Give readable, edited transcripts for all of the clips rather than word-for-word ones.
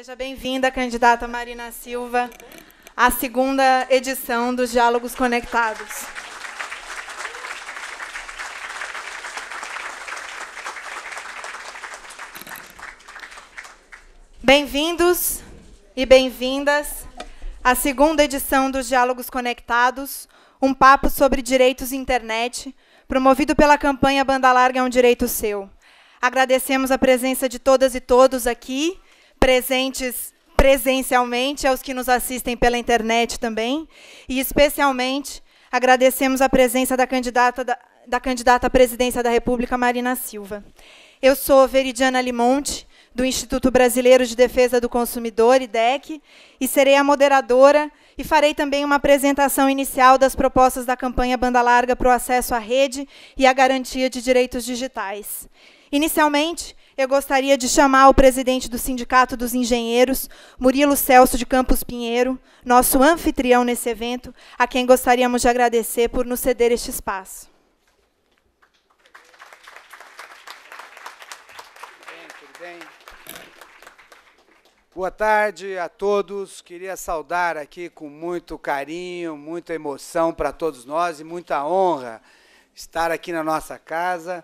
Seja bem-vinda, candidata Marina Silva, à segunda edição dos Diálogos Conectados. Bem-vindos e bem-vindas à segunda edição dos Diálogos Conectados, um papo sobre direitos e internet, promovido pela campanha Banda Larga é um Direito Seu. Agradecemos a presença de todas e todos aqui, presentes presencialmente, aos que nos assistem pela internet também, e especialmente agradecemos a presença da candidata à presidência da República, Marina Silva. Eu sou Veridiana Limonte, do Instituto Brasileiro de Defesa do Consumidor, IDEC, e serei a moderadora e farei também uma apresentação inicial das propostas da campanha Banda Larga para o acesso à rede e à garantia de direitos digitais. Inicialmente, eu gostaria de chamar o presidente do Sindicato dos Engenheiros, Murilo Celso de Campos Pinheiro, nosso anfitrião nesse evento, a quem gostaríamos de agradecer por nos ceder este espaço. Tudo bem? Boa tarde a todos. Queria saudar aqui com muito carinho, muita emoção para todos nós e muita honra estar aqui na nossa casa.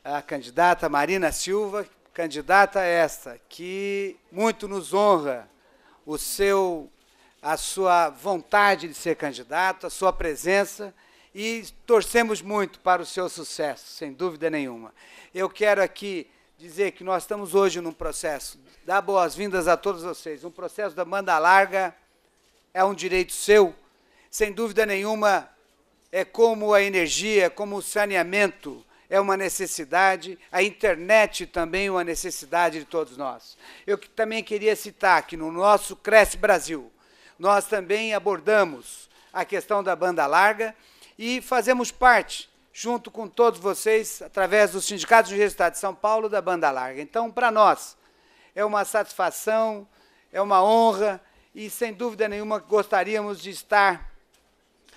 A candidata Marina Silva, candidata esta, que muito nos honra a sua vontade de ser candidato, a sua presença, e torcemos muito para o seu sucesso, sem dúvida nenhuma. Eu quero aqui dizer que nós estamos hoje num processo, dar boas-vindas a todos vocês, um processo da Banda Larga é um direito seu, sem dúvida nenhuma, é como a energia, como o saneamento, é uma necessidade, a internet também é uma necessidade de todos nós. Eu também queria citar que no nosso Cresce Brasil, nós também abordamos a questão da banda larga e fazemos parte, junto com todos vocês, através do Sindicato de Estado de São Paulo, da banda larga. Então, para nós, é uma satisfação, é uma honra e, sem dúvida nenhuma, gostaríamos de estar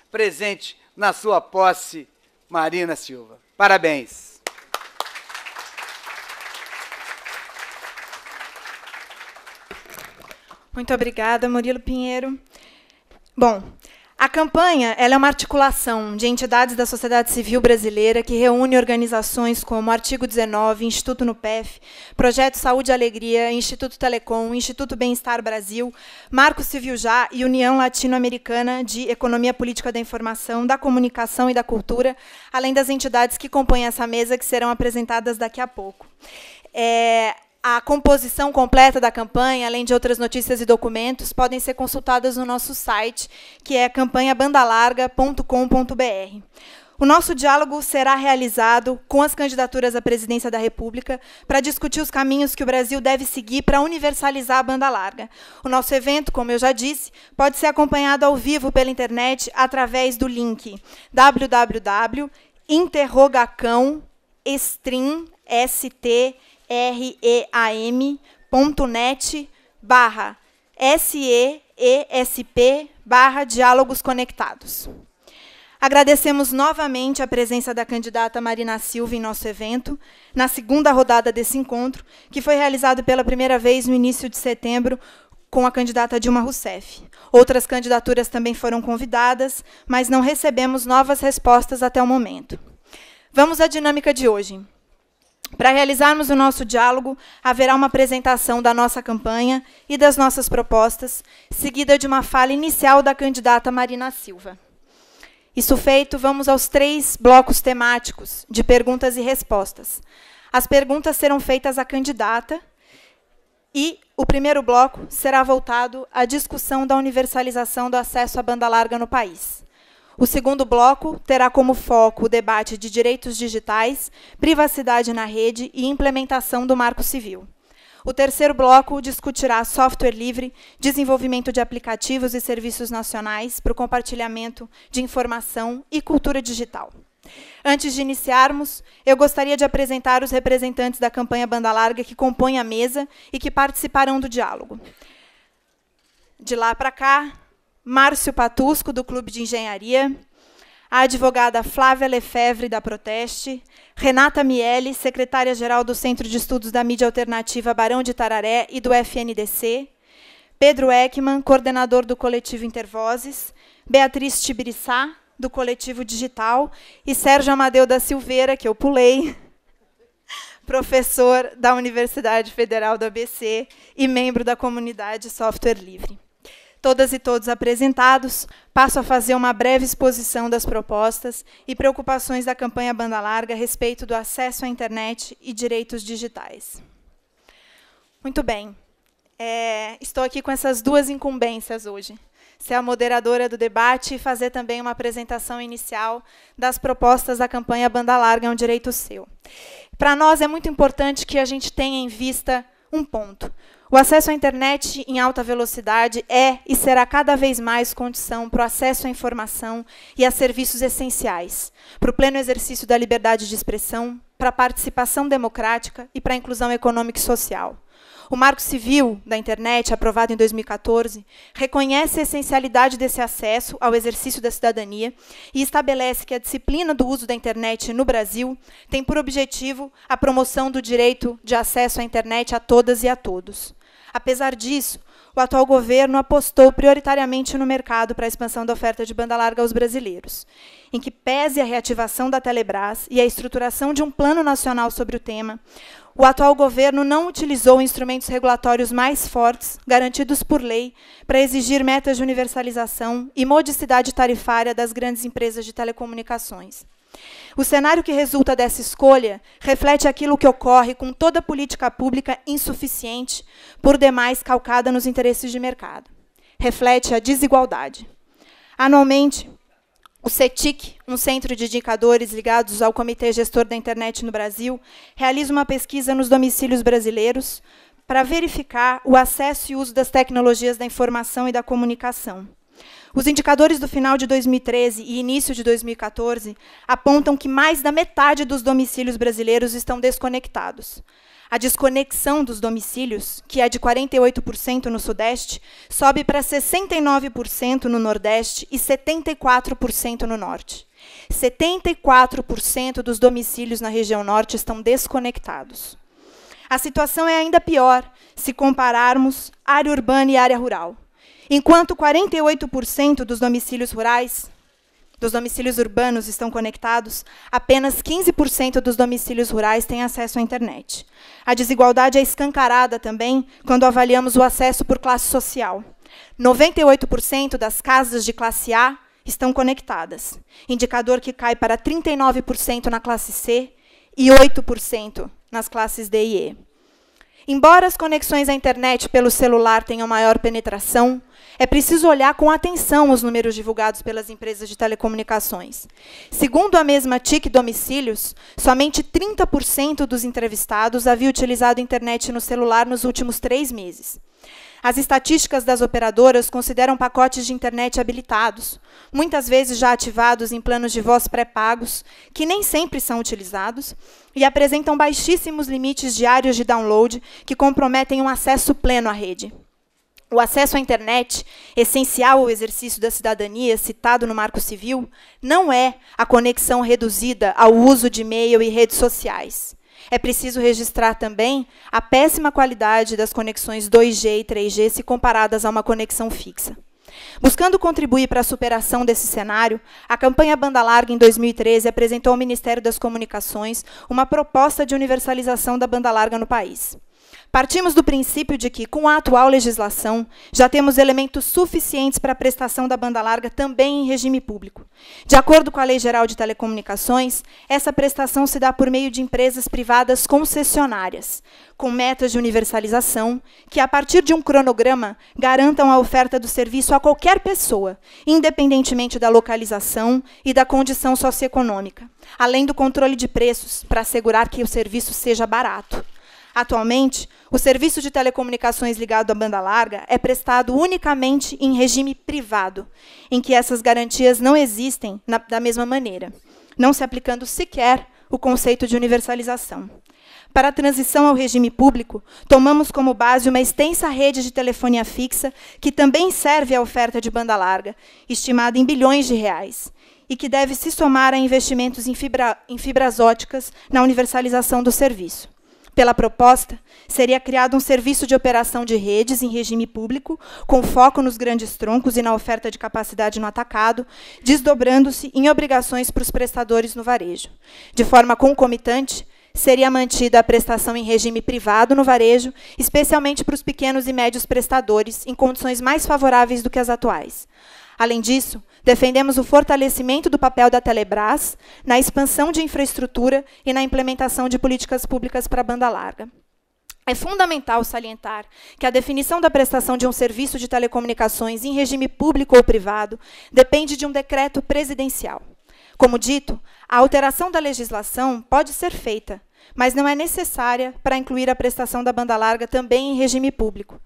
presente na sua posse, Marina Silva. Parabéns. Muito obrigada, Murilo Pinheiro. Bom, a campanha ela é uma articulação de entidades da sociedade civil brasileira que reúne organizações como Artigo 19, Instituto Nupef, Projeto Saúde e Alegria, Instituto Telecom, Instituto Bem-Estar Brasil, Marco Civil Já e União Latino-Americana de Economia Política da Informação, da Comunicação e da Cultura, além das entidades que compõem essa mesa, que serão apresentadas daqui a pouco. A composição completa da campanha, além de outras notícias e documentos, podem ser consultadas no nosso site, que é campanhabandalarga.com.br. O nosso diálogo será realizado com as candidaturas à presidência da República para discutir os caminhos que o Brasil deve seguir para universalizar a banda larga. O nosso evento, como eu já disse, pode ser acompanhado ao vivo pela internet através do link www.interrogação.net/SEESP/Diálogos Conectados. Agradecemos novamente a presença da candidata Marina Silva em nosso evento, na segunda rodada desse encontro, que foi realizado pela primeira vez no início de setembro com a candidata Dilma Rousseff. Outras candidaturas também foram convidadas, mas não recebemos novas respostas até o momento. Vamos à dinâmica de hoje. Para realizarmos o nosso diálogo, haverá uma apresentação da nossa campanha e das nossas propostas, seguida de uma fala inicial da candidata Marina Silva. Isso feito, vamos aos 3 blocos temáticos de perguntas e respostas. As perguntas serão feitas à candidata e o primeiro bloco será voltado à discussão da universalização do acesso à banda larga no país. O segundo bloco terá como foco o debate de direitos digitais, privacidade na rede e implementação do Marco Civil. O terceiro bloco discutirá software livre, desenvolvimento de aplicativos e serviços nacionais para o compartilhamento de informação e cultura digital. Antes de iniciarmos, eu gostaria de apresentar os representantes da campanha Banda Larga que compõem a mesa e que participarão do diálogo. De lá para cá, Márcio Patusco, do Clube de Engenharia, a advogada Flávia Lefebvre, da Proteste, Renata Miele, secretária-geral do Centro de Estudos da Mídia Alternativa Barão de Tararé e do FNDC, Pedro Ekman, coordenador do coletivo Intervozes, Beatriz Tibiriçá, do coletivo Digital, e Sérgio Amadeu da Silveira, que eu pulei, professor da Universidade Federal do ABC e membro da comunidade Software Livre. Todas e todos apresentados, passo a fazer uma breve exposição das propostas e preocupações da campanha Banda Larga a respeito do acesso à internet e direitos digitais. Muito bem. Estou aqui com essas duas incumbências hoje. Ser a moderadora do debate e fazer também uma apresentação inicial das propostas da campanha Banda Larga é um direito seu. Para nós é muito importante que a gente tenha em vista um ponto. O acesso à internet em alta velocidade é e será cada vez mais condição para o acesso à informação e a serviços essenciais, para o pleno exercício da liberdade de expressão, para a participação democrática e para a inclusão econômica e social. O Marco Civil da Internet, aprovado em 2014, reconhece a essencialidade desse acesso ao exercício da cidadania e estabelece que a disciplina do uso da internet no Brasil tem por objetivo a promoção do direito de acesso à internet a todas e a todos. Apesar disso, o atual governo apostou prioritariamente no mercado para a expansão da oferta de banda larga aos brasileiros, em que pese a reativação da Telebrás e a estruturação de um plano nacional sobre o tema, o atual governo não utilizou instrumentos regulatórios mais fortes, garantidos por lei, para exigir metas de universalização e modicidade tarifária das grandes empresas de telecomunicações. O cenário que resulta dessa escolha reflete aquilo que ocorre com toda política pública insuficiente, por demais calcada nos interesses de mercado. Reflete a desigualdade. Anualmente, o CETIC, um centro de indicadores ligados ao Comitê Gestor da Internet no Brasil, realiza uma pesquisa nos domicílios brasileiros para verificar o acesso e uso das tecnologias da informação e da comunicação. Os indicadores do final de 2013 e início de 2014 apontam que mais da metade dos domicílios brasileiros estão desconectados. A desconexão dos domicílios, que é de 48% no Sudeste, sobe para 69% no Nordeste e 74% no Norte. 74% dos domicílios na região Norte estão desconectados. A situação é ainda pior se compararmos área urbana e área rural. Enquanto 48% dos domicílios urbanos estão conectados, apenas 15% dos domicílios rurais têm acesso à internet. A desigualdade é escancarada também quando avaliamos o acesso por classe social. 98% das casas de classe A estão conectadas, indicador que cai para 39% na classe C e 8% nas classes D e E. Embora as conexões à internet pelo celular tenham maior penetração, é preciso olhar com atenção os números divulgados pelas empresas de telecomunicações. Segundo a mesma TIC Domicílios, somente 30% dos entrevistados havia utilizado a internet no celular nos últimos 3 meses. As estatísticas das operadoras consideram pacotes de internet habilitados, muitas vezes já ativados em planos de voz pré-pagos, que nem sempre são utilizados, e apresentam baixíssimos limites diários de download que comprometem um acesso pleno à rede. O acesso à internet, essencial ao exercício da cidadania, citado no Marco Civil, não é a conexão reduzida ao uso de e-mail e redes sociais. É preciso registrar também a péssima qualidade das conexões 2G e 3G se comparadas a uma conexão fixa. Buscando contribuir para a superação desse cenário, a campanha Banda Larga, em 2013, apresentou ao Ministério das Comunicações uma proposta de universalização da banda larga no país. Partimos do princípio de que, com a atual legislação, já temos elementos suficientes para a prestação da banda larga também em regime público. De acordo com a Lei Geral de Telecomunicações, essa prestação se dá por meio de empresas privadas concessionárias, com metas de universalização, que, a partir de um cronograma, garantam a oferta do serviço a qualquer pessoa, independentemente da localização e da condição socioeconômica, além do controle de preços, para assegurar que o serviço seja barato. Atualmente, o serviço de telecomunicações ligado à banda larga é prestado unicamente em regime privado, em que essas garantias não existem da mesma maneira, não se aplicando sequer o conceito de universalização. Para a transição ao regime público, tomamos como base uma extensa rede de telefonia fixa, que também serve à oferta de banda larga, estimada em bilhões de reais, e que deve se somar a investimentos em fibras óticas na universalização do serviço. Pela proposta, seria criado um serviço de operação de redes em regime público, com foco nos grandes troncos e na oferta de capacidade no atacado, desdobrando-se em obrigações para os prestadores no varejo. De forma concomitante, seria mantida a prestação em regime privado no varejo, especialmente para os pequenos e médios prestadores, em condições mais favoráveis do que as atuais. Além disso, defendemos o fortalecimento do papel da Telebrás na expansão de infraestrutura e na implementação de políticas públicas para a banda larga. É fundamental salientar que a definição da prestação de um serviço de telecomunicações em regime público ou privado depende de um decreto presidencial. Como dito, a alteração da legislação pode ser feita, mas não é necessária para incluir a prestação da banda larga também em regime público.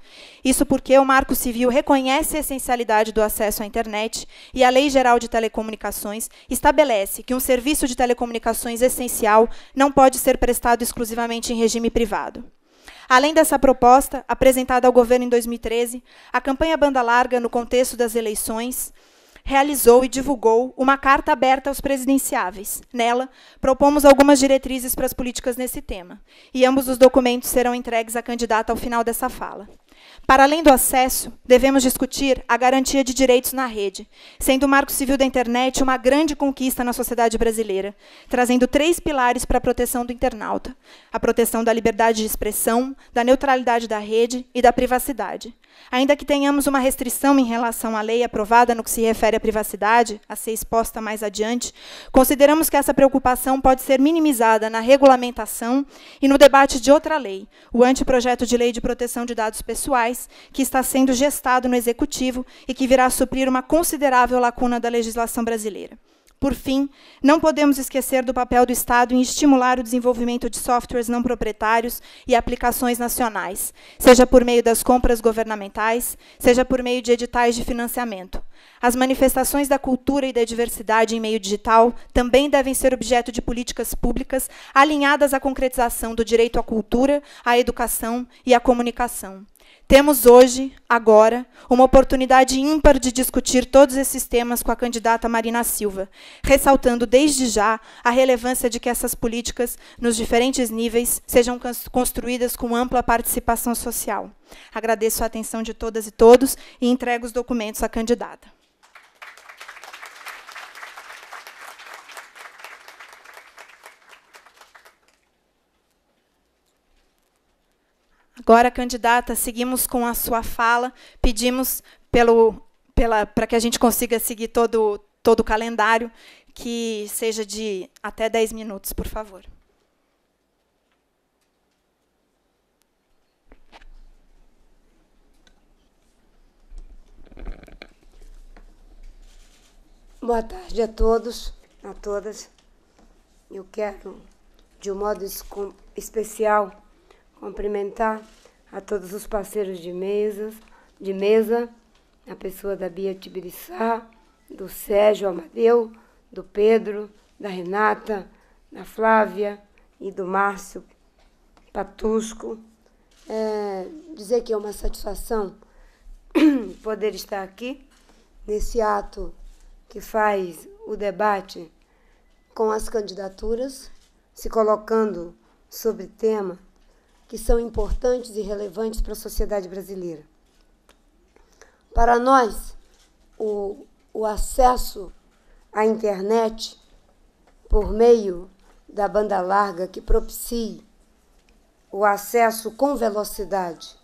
Isso porque o Marco Civil reconhece a essencialidade do acesso à internet e a Lei Geral de Telecomunicações estabelece que um serviço de telecomunicações essencial não pode ser prestado exclusivamente em regime privado. Além dessa proposta, apresentada ao governo em 2013, a campanha Banda Larga, no contexto das eleições, realizou e divulgou uma carta aberta aos presidenciáveis. Nela, propomos algumas diretrizes para as políticas nesse tema, e ambos os documentos serão entregues à candidata ao final dessa fala. Para além do acesso, devemos discutir a garantia de direitos na rede, sendo o Marco Civil da Internet uma grande conquista na sociedade brasileira, trazendo 3 pilares para a proteção do internauta: a proteção da liberdade de expressão, da neutralidade da rede e da privacidade. Ainda que tenhamos uma restrição em relação à lei aprovada no que se refere à privacidade, a ser exposta mais adiante, consideramos que essa preocupação pode ser minimizada na regulamentação e no debate de outra lei, o anteprojeto de lei de proteção de dados pessoais, que está sendo gestado no Executivo e que virá a suprir uma considerável lacuna da legislação brasileira. Por fim, não podemos esquecer do papel do Estado em estimular o desenvolvimento de softwares não proprietários e aplicações nacionais, seja por meio das compras governamentais, seja por meio de editais de financiamento. As manifestações da cultura e da diversidade em meio digital também devem ser objeto de políticas públicas alinhadas à concretização do direito à cultura, à educação e à comunicação. Temos hoje, agora, uma oportunidade ímpar de discutir todos esses temas com a candidata Marina Silva, ressaltando desde já a relevância de que essas políticas, nos diferentes níveis, sejam construídas com ampla participação social. Agradeço a atenção de todas e todos e entrego os documentos à candidata. Agora, candidata, seguimos com a sua fala. Pedimos para que a gente consiga seguir todo o calendário, que seja de até 10 minutos, por favor. Boa tarde a todos, a todas. Eu quero, de um modo especial, cumprimentar a todos os parceiros de mesa, a pessoa da Bia Tibiriçá, do Sérgio Amadeu, do Pedro, da Renata, da Flávia e do Márcio Patusco. Dizer que é uma satisfação poder estar aqui, nesse ato que faz o debate com as candidaturas, se colocando sobre tema que são importantes e relevantes para a sociedade brasileira. Para nós, o acesso à internet por meio da banda larga que propicie o acesso com velocidade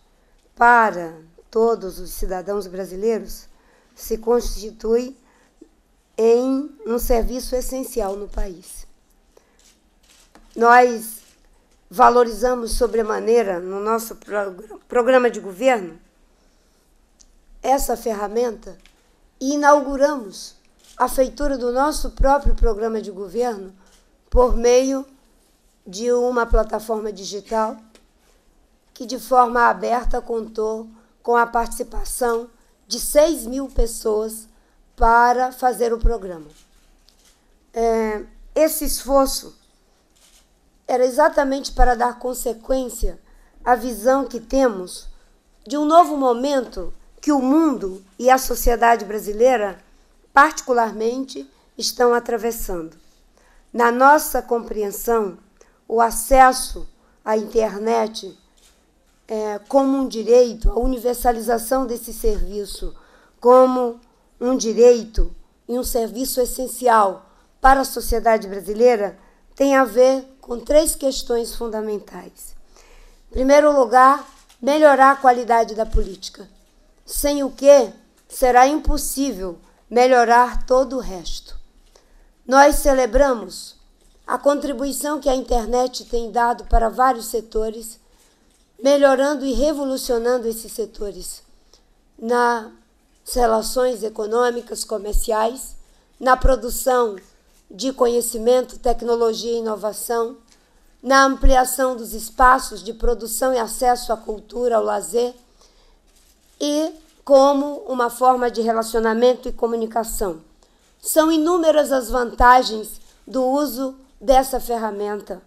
para todos os cidadãos brasileiros se constitui em um serviço essencial no país. Nós valorizamos sobremaneira no nosso programa de governo essa ferramenta e inauguramos a feitura do nosso próprio programa de governo por meio de uma plataforma digital que, de forma aberta, contou com a participação de 6.000 pessoas para fazer o programa. Esse esforço era exatamente para dar consequência à visão que temos de um novo momento que o mundo e a sociedade brasileira, particularmente, estão atravessando. Na nossa compreensão, o acesso à internet como um direito, a universalização desse serviço como um direito e um serviço essencial para a sociedade brasileira, tem a ver com 3 questões fundamentais. Em primeiro lugar, melhorar a qualidade da política, sem o que será impossível melhorar todo o resto. Nós celebramos a contribuição que a internet tem dado para vários setores, melhorando e revolucionando esses setores nas relações econômicas, comerciais, na produção de conhecimento, tecnologia e inovação, na ampliação dos espaços de produção e acesso à cultura, ao lazer, e como uma forma de relacionamento e comunicação. São inúmeras as vantagens do uso dessa ferramenta.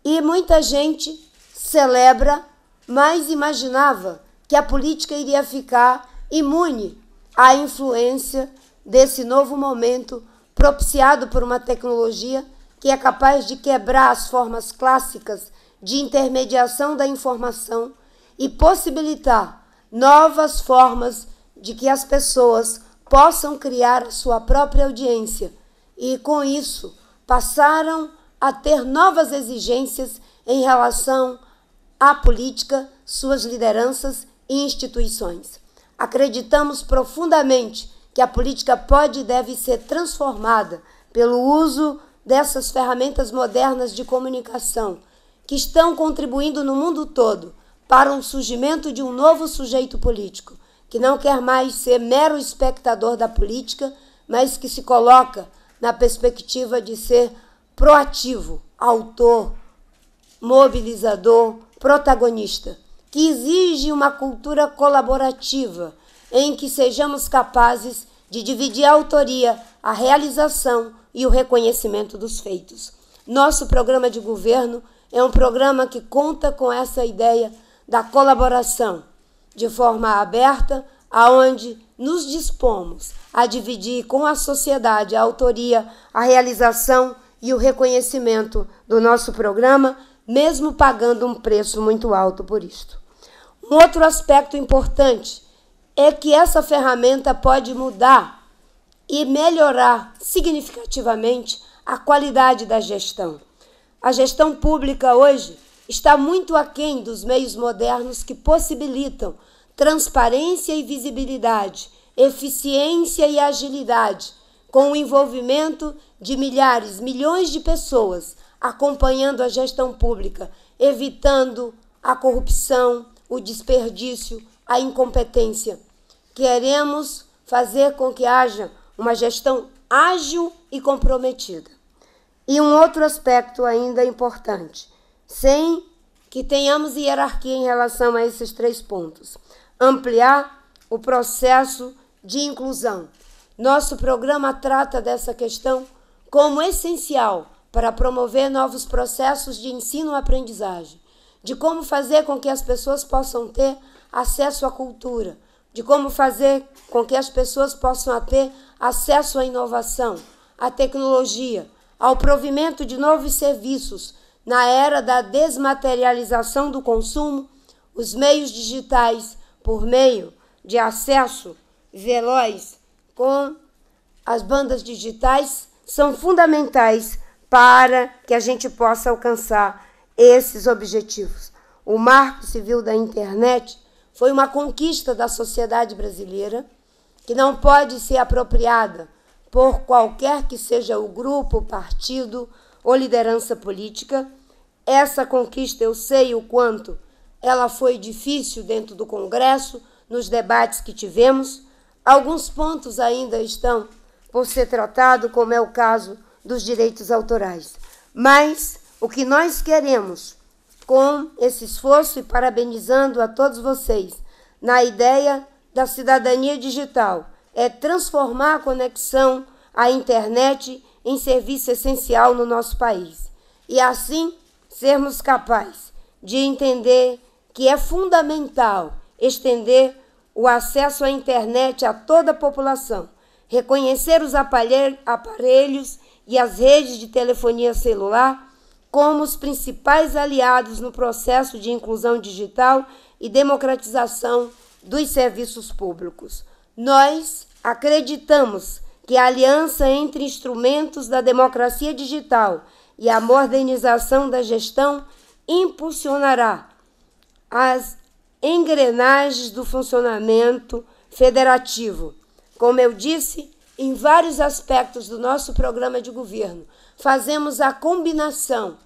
E muita gente celebra, mas imaginava que a política iria ficar imune à influência desse novo momento propiciado por uma tecnologia que é capaz de quebrar as formas clássicas de intermediação da informação e possibilitar novas formas de que as pessoas possam criar a sua própria audiência e, com isso, passaram a ter novas exigências em relação à política, suas lideranças e instituições. Acreditamos profundamente que a política pode e deve ser transformada pelo uso dessas ferramentas modernas de comunicação, que estão contribuindo no mundo todo para um surgimento de um novo sujeito político, que não quer mais ser mero espectador da política, mas que se coloca na perspectiva de ser proativo, autor, mobilizador, protagonista, que exige uma cultura colaborativa em que sejamos capazes de dividir a autoria, a realização e o reconhecimento dos feitos. Nosso programa de governo é um programa que conta com essa ideia da colaboração, de forma aberta, aonde nos dispomos a dividir com a sociedade a autoria, a realização e o reconhecimento do nosso programa, mesmo pagando um preço muito alto por isto. Um outro aspecto importante é que essa ferramenta pode mudar e melhorar significativamente a qualidade da gestão. A gestão pública hoje está muito aquém dos meios modernos que possibilitam transparência e visibilidade, eficiência e agilidade, com o envolvimento de milhares, milhões de pessoas acompanhando a gestão pública, evitando a corrupção, o desperdício, a incompetência. Queremos fazer com que haja uma gestão ágil e comprometida. E um outro aspecto ainda importante, sem que tenhamos hierarquia em relação a esses 3 pontos. Ampliar o processo de inclusão. Nosso programa trata dessa questão como essencial para promover novos processos de ensino-aprendizagem, de como fazer com que as pessoas possam ter acesso à cultura, de como fazer com que as pessoas possam ter acesso à inovação, à tecnologia, ao provimento de novos serviços na era da desmaterialização do consumo. Os meios digitais, por meio de acesso veloz com as bandas digitais, são fundamentais para que a gente possa alcançar esses objetivos. O Marco Civil da Internet foi uma conquista da sociedade brasileira que não pode ser apropriada por qualquer que seja o grupo, partido ou liderança política. Essa conquista, eu sei o quanto ela foi difícil dentro do Congresso, nos debates que tivemos. Alguns pontos ainda estão por ser tratados, como é o caso dos direitos autorais. Mas o que nós queremos com esse esforço, e parabenizando a todos vocês, na ideia da cidadania digital, é transformar a conexão à internet em serviço essencial no nosso país. E assim sermos capazes de entender que é fundamental estender o acesso à internet a toda a população, reconhecer os aparelhos e as redes de telefonia celular como os principais aliados no processo de inclusão digital e democratização dos serviços públicos. Nós acreditamos que a aliança entre instrumentos da democracia digital e a modernização da gestão impulsionará as engrenagens do funcionamento federativo. Como eu disse, em vários aspectos do nosso programa de governo, fazemos a combinação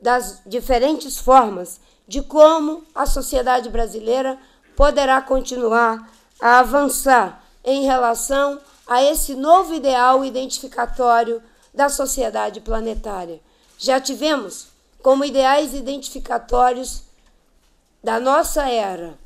das diferentes formas de como a sociedade brasileira poderá continuar a avançar em relação a esse novo ideal identificatório da sociedade planetária. Já tivemos como ideais identificatórios da nossa era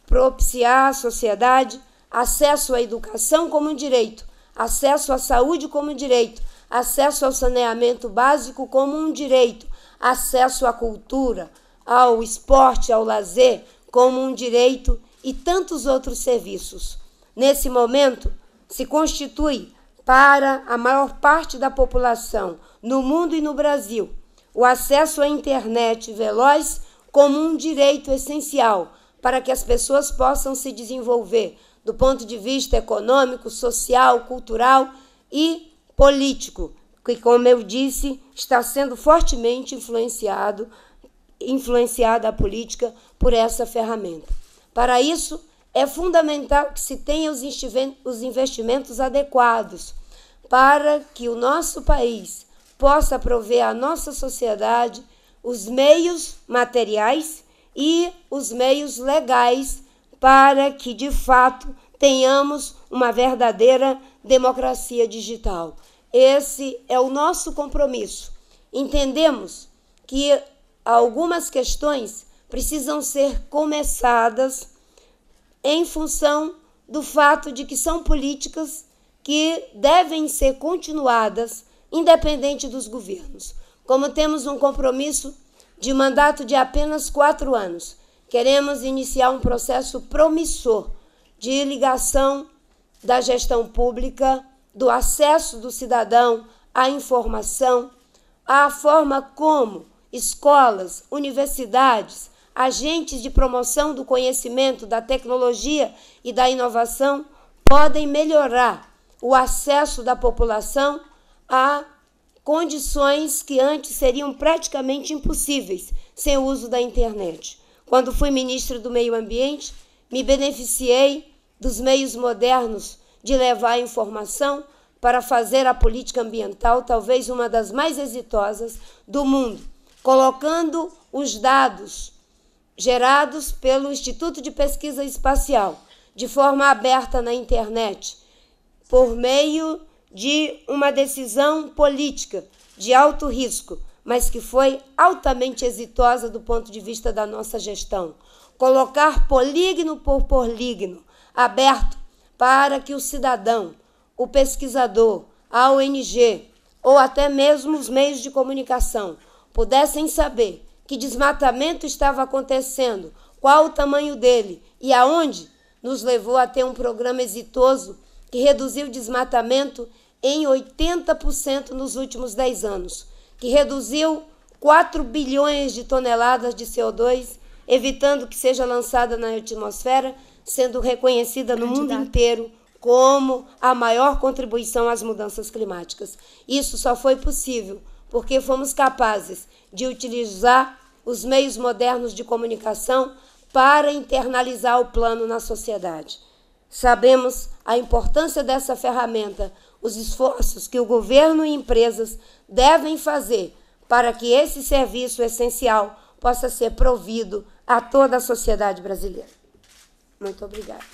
propiciar à sociedade acesso à educação como um direito, acesso à saúde como um direito, acesso ao saneamento básico como um direito, acesso à cultura, ao esporte, ao lazer como um direito e tantos outros serviços. Nesse momento, se constitui para a maior parte da população, no mundo e no Brasil, o acesso à internet veloz como um direito essencial para que as pessoas possam se desenvolver do ponto de vista econômico, social, cultural e político, que, como eu disse, está sendo fortemente influenciada a política por essa ferramenta. Para isso, é fundamental que se tenha os investimentos adequados para que o nosso país possa prover à nossa sociedade os meios materiais e os meios legais para que, de fato, tenhamos uma verdadeira democracia digital. Esse é o nosso compromisso. Entendemos que algumas questões precisam ser começadas em função do fato de que são políticas que devem ser continuadas independente dos governos. Como temos um compromisso de mandato de apenas 4 anos, queremos iniciar um processo promissor de ligação da gestão pública, do acesso do cidadão à informação, à forma como escolas, universidades, agentes de promoção do conhecimento, da tecnologia e da inovação podem melhorar o acesso da população a condições que antes seriam praticamente impossíveis sem o uso da internet. Quando fui ministra do Meio Ambiente, me beneficiei dos meios modernos de levar a informação para fazer a política ambiental, talvez uma das mais exitosas do mundo, colocando os dados gerados pelo Instituto de Pesquisa Espacial de forma aberta na internet, por meio de uma decisão política de alto risco, mas que foi altamente exitosa do ponto de vista da nossa gestão. Colocar polígono por polígono aberto para que o cidadão, o pesquisador, a ONG ou até mesmo os meios de comunicação pudessem saber que desmatamento estava acontecendo, qual o tamanho dele e aonde, nos levou a ter um programa exitoso que reduziu o desmatamento em 80% nos últimos 10 anos, que reduziu 4 bilhões de toneladas de CO2, evitando que seja lançada na atmosfera, sendo reconhecida no mundo inteiro como a maior contribuição às mudanças climáticas. Isso só foi possível porque fomos capazes de utilizar os meios modernos de comunicação para internalizar o plano na sociedade. Sabemos a importância dessa ferramenta, os esforços que o governo e empresas devem fazer para que esse serviço essencial possa ser provido a toda a sociedade brasileira. Muito obrigada.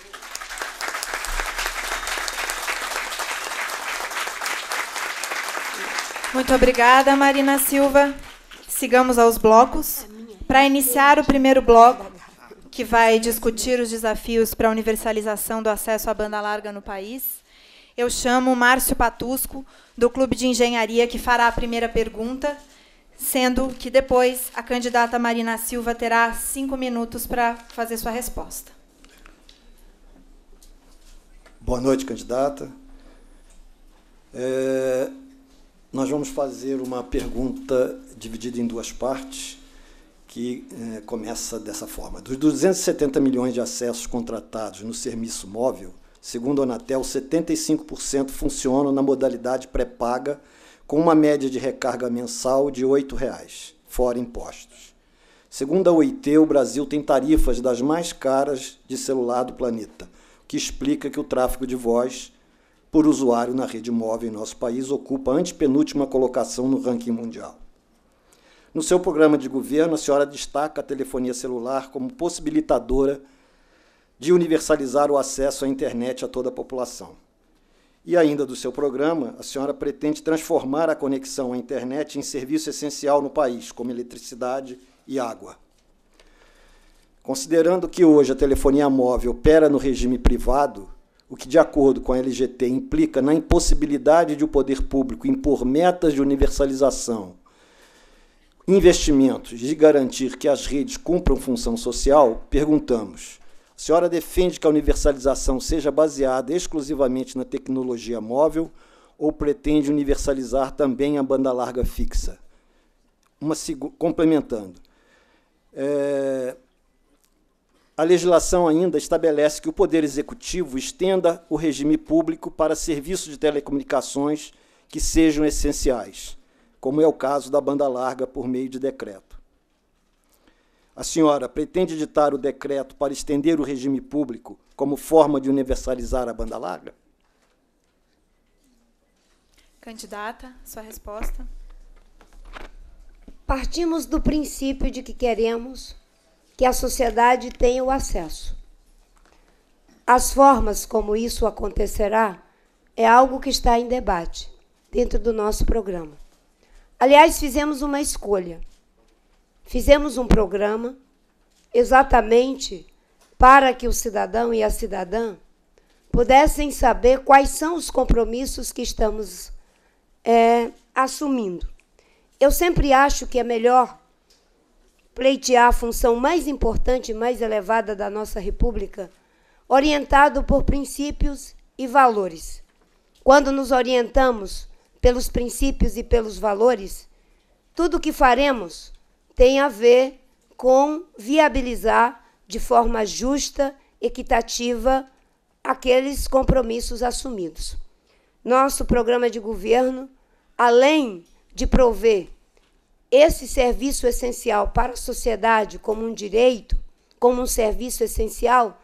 Muito obrigada, Marina Silva. Sigamos aos blocos. Para iniciar o primeiro bloco, que vai discutir os desafios para a universalização do acesso à banda larga no país, eu chamo o Márcio Patusco, do Clube de Engenharia, que fará a primeira pergunta, sendo que depois a candidata Marina Silva terá 5 minutos para fazer sua resposta. Boa noite, candidata. Nós vamos fazer uma pergunta dividida em duas partes, que começa dessa forma. Dos 270 milhões de acessos contratados no serviço móvel, segundo a Anatel, 75% funcionam na modalidade pré-paga, com uma média de recarga mensal de R$ 8,00, fora impostos. Segundo a OIT, o Brasil tem tarifas das mais caras de celular do planeta, o que explica que o tráfego de voz por usuário na rede móvel em nosso país ocupa a antepenúltima colocação no ranking mundial. No seu programa de governo, a senhora destaca a telefonia celular como possibilitadora de universalizar o acesso à internet a toda a população. E ainda do seu programa, a senhora pretende transformar a conexão à internet em serviço essencial no país, como eletricidade e água. Considerando que hoje a telefonia móvel opera no regime privado, o que, de acordo com a LGT, implica na impossibilidade de o poder público impor metas de universalização, investimentos e garantir que as redes cumpram função social, perguntamos: a senhora defende que a universalização seja baseada exclusivamente na tecnologia móvel ou pretende universalizar também a banda larga fixa? Complementando, a legislação ainda estabelece que o Poder Executivo estenda o regime público para serviços de telecomunicações que sejam essenciais, como é o caso da banda larga por meio de decreto. A senhora pretende editar o decreto para estender o regime público como forma de universalizar a banda larga? Candidata, sua resposta. Partimos do princípio de que queremos que a sociedade tenha o acesso. As formas como isso acontecerá é algo que está em debate dentro do nosso programa. Aliás, fizemos uma escolha. Fizemos um programa exatamente para que o cidadão e a cidadã pudessem saber quais são os compromissos que estamos assumindo. Eu sempre acho que é melhor pleitear a função mais importante e mais elevada da nossa República, orientado por princípios e valores. Quando nos orientamos pelos princípios e pelos valores, tudo o que faremos tem a ver com viabilizar de forma justa, equitativa, aqueles compromissos assumidos. Nosso programa de governo, além de prover esse serviço essencial para a sociedade como um direito, como um serviço essencial,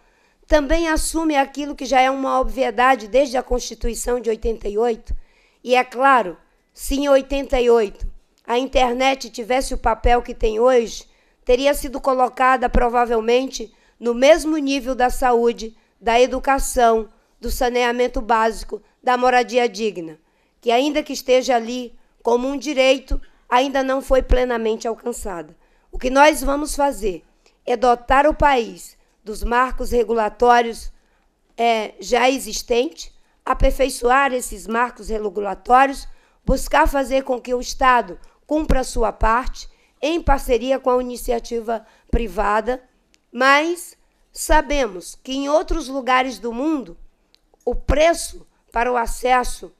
também assume aquilo que já é uma obviedade desde a Constituição de 88. E é claro, se em 88 a internet tivesse o papel que tem hoje, teria sido colocada provavelmente no mesmo nível da saúde, da educação, do saneamento básico, da moradia digna, que ainda que esteja ali como um direito, ainda não foi plenamente alcançada. O que nós vamos fazer é dotar o país dos marcos regulatórios já existentes, aperfeiçoar esses marcos regulatórios, buscar fazer com que o Estado cumpra a sua parte, em parceria com a iniciativa privada, mas sabemos que em outros lugares do mundo, o preço para o acesso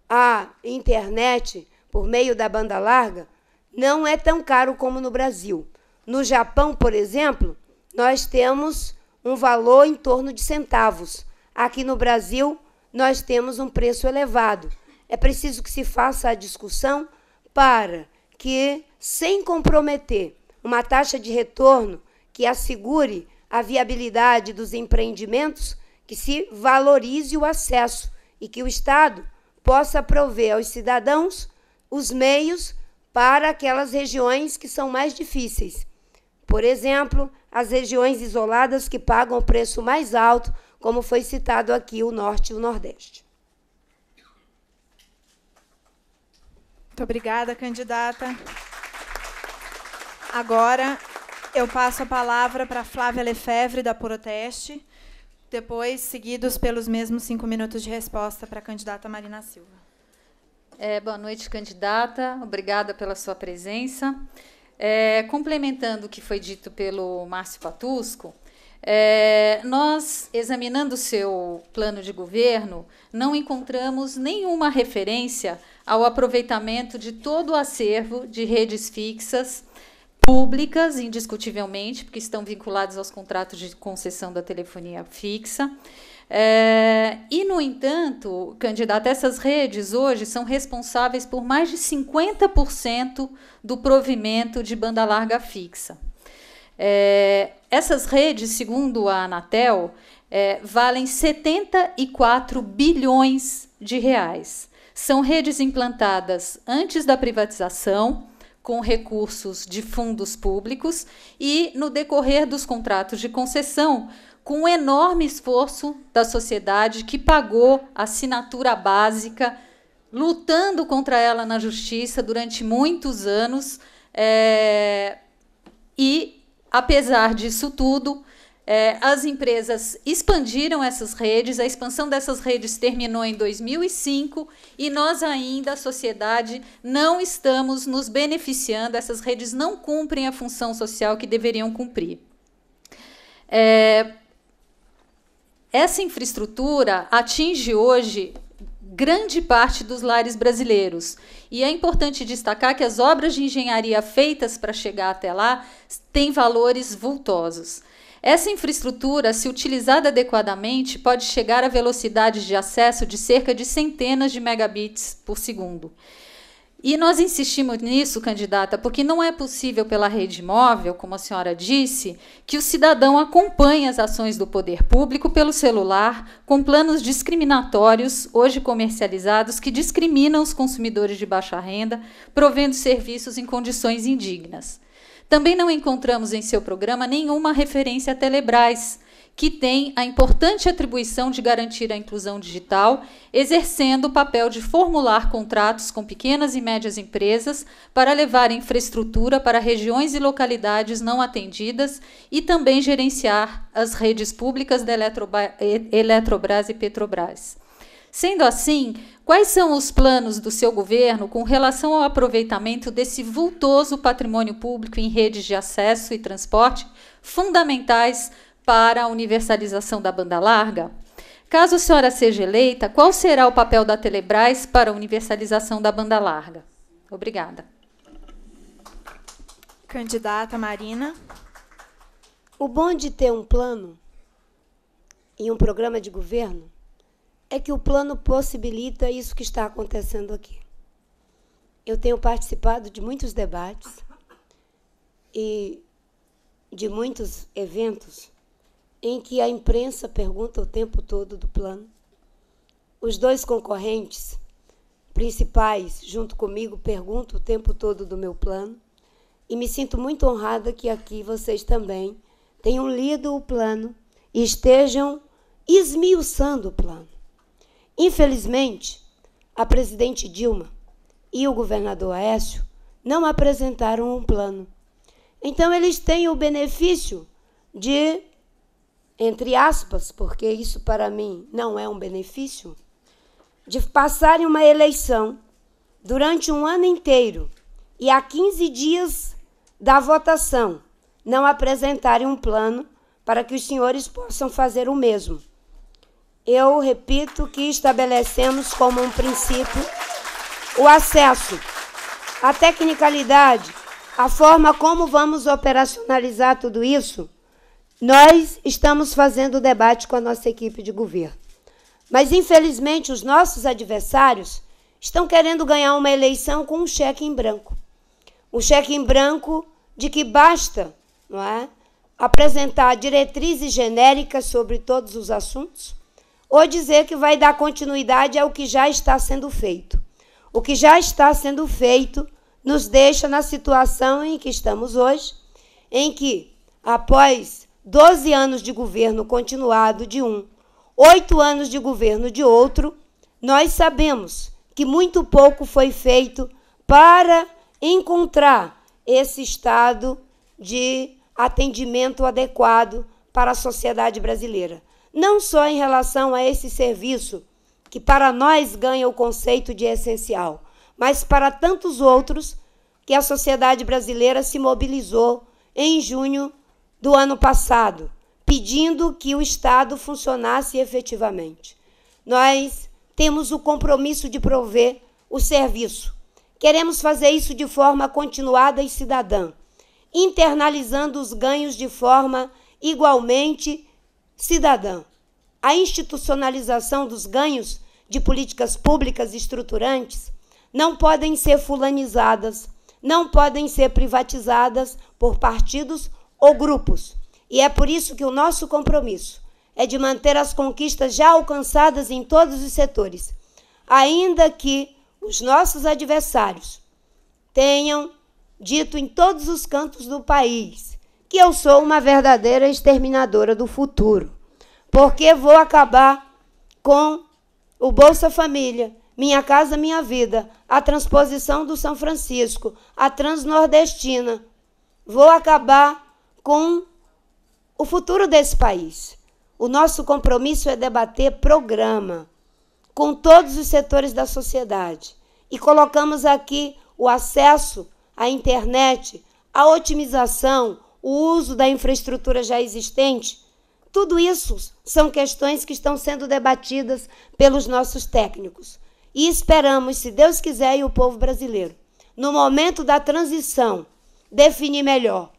à internet por meio da banda larga não é tão caro como no Brasil. No Japão, por exemplo, nós temos um valor em torno de centavos. Aqui no Brasil, nós temos um preço elevado. É preciso que se faça a discussão para que, sem comprometer uma taxa de retorno que assegure a viabilidade dos empreendimentos, que se valorize o acesso e que o Estado possa prover aos cidadãos os meios para aquelas regiões que são mais difíceis. Por exemplo, as regiões isoladas que pagam o preço mais alto, como foi citado aqui, o Norte e o Nordeste. Muito obrigada, candidata. Agora, eu passo a palavra para Flávia Lefebvre, da Proteste, depois seguidos pelos mesmos 5 minutos de resposta para a candidata Marina Silva. Boa noite, candidata. Obrigada pela sua presença. Complementando o que foi dito pelo Márcio Patusco, Nós, examinando o seu plano de governo, não encontramos nenhuma referência ao aproveitamento de todo o acervo de redes fixas públicas, indiscutivelmente, porque estão vinculados aos contratos de concessão da telefonia fixa. E, no entanto, candidata, essas redes hoje são responsáveis por mais de 50% do provimento de banda larga fixa. Essas redes, segundo a Anatel, valem 74 bilhões de reais. São redes implantadas antes da privatização, com recursos de fundos públicos, e, no decorrer dos contratos de concessão, com um enorme esforço da sociedade que pagou a assinatura básica, lutando contra ela na justiça durante muitos anos. E, apesar disso tudo, as empresas expandiram essas redes, a expansão dessas redes terminou em 2005 e nós ainda, a sociedade, não estamos nos beneficiando, essas redes não cumprem a função social que deveriam cumprir. Essa infraestrutura atinge hoje grande parte dos lares brasileiros. E é importante destacar que as obras de engenharia feitas para chegar até lá têm valores vultosos. Essa infraestrutura, se utilizada adequadamente, pode chegar a velocidades de acesso de cerca de centenas de megabits por segundo. E nós insistimos nisso, candidata, porque não é possível pela rede móvel, como a senhora disse, que o cidadão acompanhe as ações do poder público pelo celular, com planos discriminatórios, hoje comercializados, que discriminam os consumidores de baixa renda, provendo serviços em condições indignas. Também não encontramos em seu programa nenhuma referência à Telebrás, que tem a importante atribuição de garantir a inclusão digital, exercendo o papel de formular contratos com pequenas e médias empresas para levar infraestrutura para regiões e localidades não atendidas e também gerenciar as redes públicas da Eletrobras e Petrobras. Sendo assim, quais são os planos do seu governo com relação ao aproveitamento desse vultoso patrimônio público em redes de acesso e transporte fundamentais para a universalização da banda larga? Caso a senhora seja eleita, qual será o papel da Telebrás para a universalização da banda larga? Obrigada. Candidata Marina. O bom de ter um plano e um programa de governo é que o plano possibilita isso que está acontecendo aqui. Eu tenho participado de muitos debates e de muitos eventos em que a imprensa pergunta o tempo todo do plano. Os dois concorrentes principais, junto comigo, perguntam o tempo todo do meu plano. E me sinto muito honrada que aqui vocês também tenham lido o plano e estejam esmiuçando o plano. Infelizmente, a presidente Dilma e o governador Aécio não apresentaram um plano. Então, eles têm o benefício de, entre aspas, porque isso para mim não é um benefício, de passarem uma eleição durante um ano inteiro e a 15 dias da votação não apresentarem um plano para que os senhores possam fazer o mesmo. Eu repito que estabelecemos como um princípio o acesso, a tecnicalidade, a forma como vamos operacionalizar tudo isso. Nós estamos fazendo debate com a nossa equipe de governo. Mas, infelizmente, os nossos adversários estão querendo ganhar uma eleição com um cheque em branco. Um cheque em branco de que basta, não é, apresentar diretrizes genéricas sobre todos os assuntos ou dizer que vai dar continuidade ao que já está sendo feito. O que já está sendo feito nos deixa na situação em que estamos hoje, em que, após 12 anos de governo continuado de um, 8 anos de governo de outro, nós sabemos que muito pouco foi feito para encontrar esse estado de atendimento adequado para a sociedade brasileira. Não só em relação a esse serviço, que para nós ganha o conceito de essencial, mas para tantos outros que a sociedade brasileira se mobilizou em junho do ano passado, pedindo que o Estado funcionasse efetivamente. Nós temos o compromisso de prover o serviço. Queremos fazer isso de forma continuada e cidadã, internalizando os ganhos de forma igualmente cidadã. A institucionalização dos ganhos de políticas públicas estruturantes não podem ser fulanizadas, não podem ser privatizadas por partidos ou grupos. E é por isso que o nosso compromisso é de manter as conquistas já alcançadas em todos os setores, ainda que os nossos adversários tenham dito em todos os cantos do país que eu sou uma verdadeira exterminadora do futuro, porque vou acabar com o Bolsa Família, Minha Casa Minha Vida, a transposição do São Francisco, a Transnordestina. Vou acabar com o futuro desse país. O nosso compromisso é debater programa com todos os setores da sociedade. E colocamos aqui o acesso à internet, a otimização, o uso da infraestrutura já existente. Tudo isso são questões que estão sendo debatidas pelos nossos técnicos. E esperamos, se Deus quiser, e o povo brasileiro, no momento da transição, definir melhor,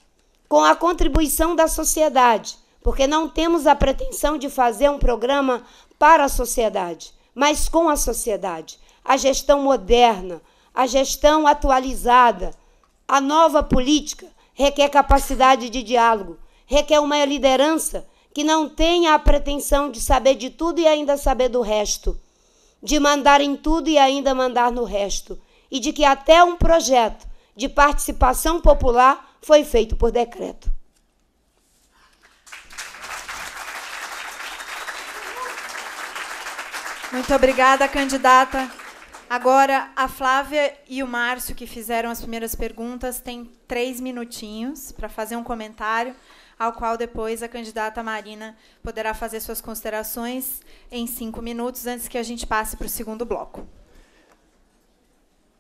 com a contribuição da sociedade, porque não temos a pretensão de fazer um programa para a sociedade, mas com a sociedade. A gestão moderna, a gestão atualizada, a nova política requer capacidade de diálogo, requer uma liderança que não tenha a pretensão de saber de tudo e ainda saber do resto, de mandar em tudo e ainda mandar no resto, e de que até um projeto de participação popular foi feito por decreto. Muito obrigada, candidata. Agora, a Flávia e o Márcio, que fizeram as primeiras perguntas, têm 3 minutinhos para fazer um comentário, ao qual depois a candidata Marina poderá fazer suas considerações em 5 minutos, antes que a gente passe para o segundo bloco.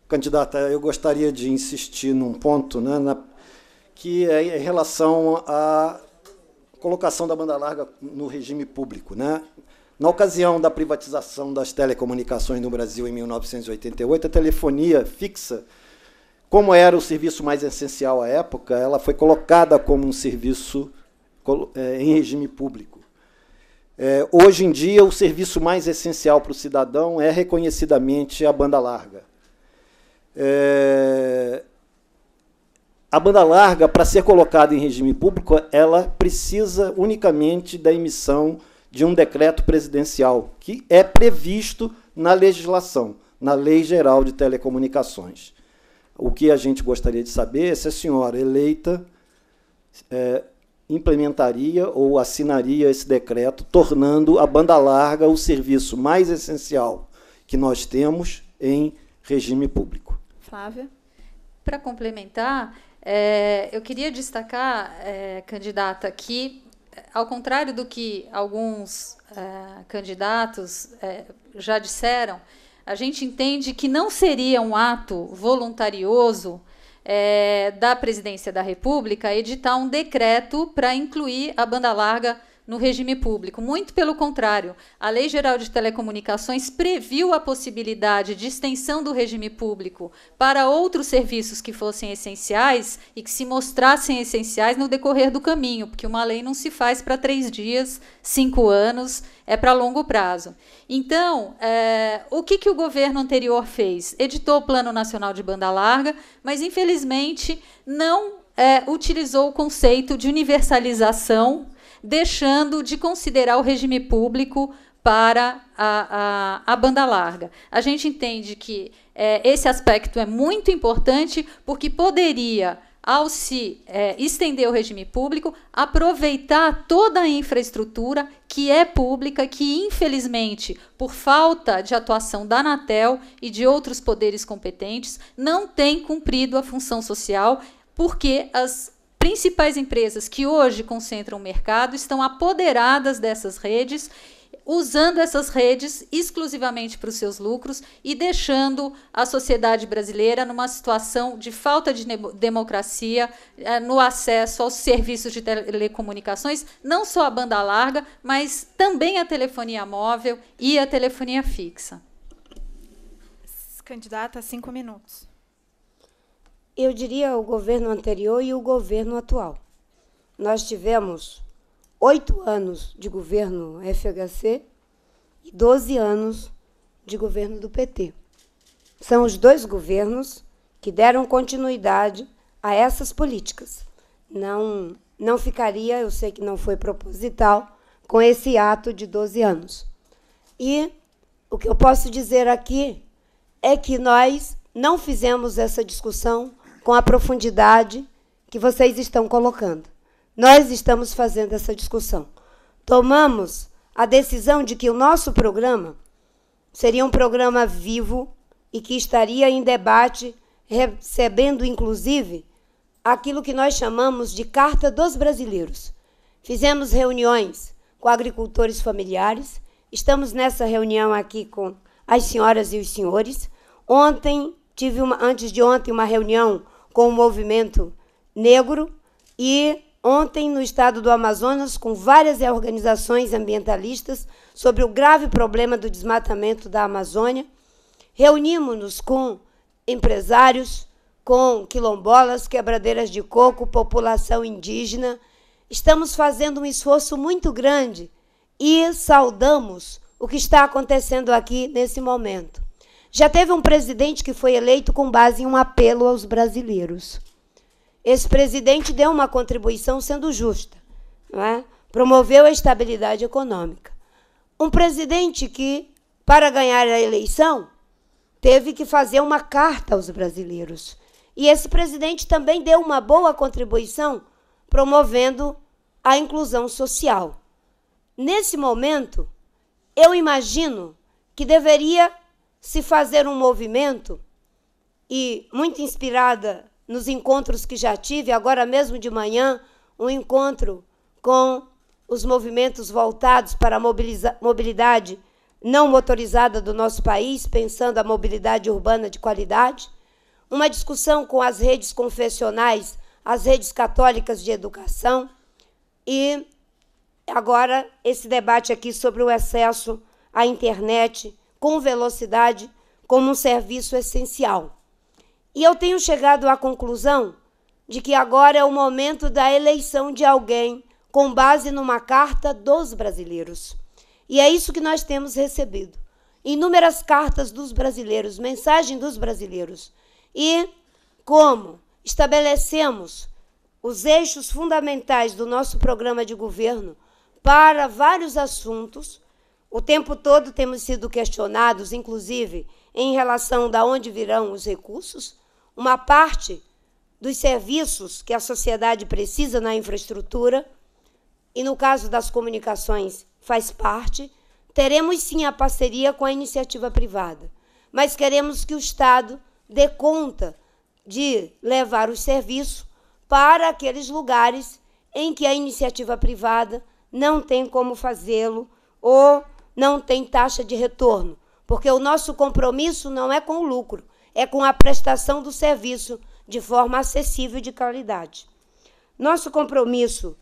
Candidata, eu gostaria de insistir num ponto, né, que é em relação à colocação da banda larga no regime público, né? Na ocasião da privatização das telecomunicações no Brasil em 1988, a telefonia fixa, como era o serviço mais essencial à época, ela foi colocada como um serviço em regime público. Hoje em dia, o serviço mais essencial para o cidadão é reconhecidamente a banda larga. A banda larga, para ser colocada em regime público, ela precisa unicamente da emissão de um decreto presidencial, que é previsto na legislação, na Lei Geral de Telecomunicações. O que a gente gostaria de saber é se a senhora, eleita, implementaria ou assinaria esse decreto, tornando a banda larga o serviço mais essencial que nós temos em regime público. Flávia? Para complementar, eu queria destacar, candidata, que, ao contrário do que alguns candidatos já disseram, a gente entende que não seria um ato voluntarioso da Presidência da República editar um decreto para incluir a banda larga no regime público. Muito pelo contrário, a Lei Geral de Telecomunicações previu a possibilidade de extensão do regime público para outros serviços que fossem essenciais e que se mostrassem essenciais no decorrer do caminho, porque uma lei não se faz para 3 dias, 5 anos, é para longo prazo. Então, o que o governo anterior fez? Editou o Plano Nacional de Banda Larga, mas, infelizmente, não utilizou o conceito de universalização, deixando de considerar o regime público para a banda larga. A gente entende que esse aspecto é muito importante, porque poderia, ao se estender o regime público, aproveitar toda a infraestrutura que é pública, que, infelizmente, por falta de atuação da Anatel e de outros poderes competentes, não tem cumprido a função social, porque as principais empresas que hoje concentram o mercado estão apoderadas dessas redes, usando essas redes exclusivamente para os seus lucros e deixando a sociedade brasileira numa situação de falta de democracia no acesso aos serviços de telecomunicações, não só a banda larga, mas também a telefonia móvel e a telefonia fixa. Candidata, 5 minutos. Eu diria o governo anterior e o governo atual. Nós tivemos 8 anos de governo FHC e 12 anos de governo do PT. São os 2 governos que deram continuidade a essas políticas. Não ficaria, eu sei que não foi proposital, com esse ato de 12 anos. E o que eu posso dizer aqui é que nós não fizemos essa discussão com a profundidade que vocês estão colocando. Nós estamos fazendo essa discussão. Tomamos a decisão de que o nosso programa seria um programa vivo e que estaria em debate, recebendo, inclusive, aquilo que nós chamamos de Carta dos Brasileiros. Fizemos reuniões com agricultores familiares, estamos nessa reunião aqui com as senhoras e os senhores. Antes de ontem, uma reunião com o movimento negro e ontem, no estado do Amazonas, com várias organizações ambientalistas sobre o grave problema do desmatamento da Amazônia. Reunimos-nos com empresários, com quilombolas, quebradeiras de coco, população indígena. Estamos fazendo um esforço muito grande e saudamos o que está acontecendo aqui nesse momento. Já teve um presidente que foi eleito com base em um apelo aos brasileiros. Esse presidente deu uma contribuição sendo justa, não é? Promoveu a estabilidade econômica. Um presidente que, para ganhar a eleição, teve que fazer uma carta aos brasileiros. E esse presidente também deu uma boa contribuição promovendo a inclusão social. Nesse momento, eu imagino que deveria se fazer um movimento, e muito inspirada nos encontros que já tive, agora mesmo de manhã, um encontro com os movimentos voltados para a mobilidade não motorizada do nosso país, pensando a mobilidade urbana de qualidade, uma discussão com as redes confessionais, as redes católicas de educação, e agora esse debate aqui sobre o acesso à internet com velocidade como um serviço essencial. E eu tenho chegado à conclusão de que agora é o momento da eleição de alguém com base numa carta dos brasileiros. E é isso que nós temos recebido. Inúmeras cartas dos brasileiros, mensagem dos brasileiros. E como estabelecemos os eixos fundamentais do nosso programa de governo para vários assuntos, o tempo todo temos sido questionados, inclusive, em relação a onde virão os recursos. Uma parte dos serviços que a sociedade precisa na infraestrutura, e no caso das comunicações faz parte, teremos sim a parceria com a iniciativa privada, mas queremos que o Estado dê conta de levar o serviço para aqueles lugares em que a iniciativa privada não tem como fazê-lo ou não tem taxa de retorno, porque o nosso compromisso não é com o lucro, é com a prestação do serviço de forma acessível e de qualidade. Nosso compromisso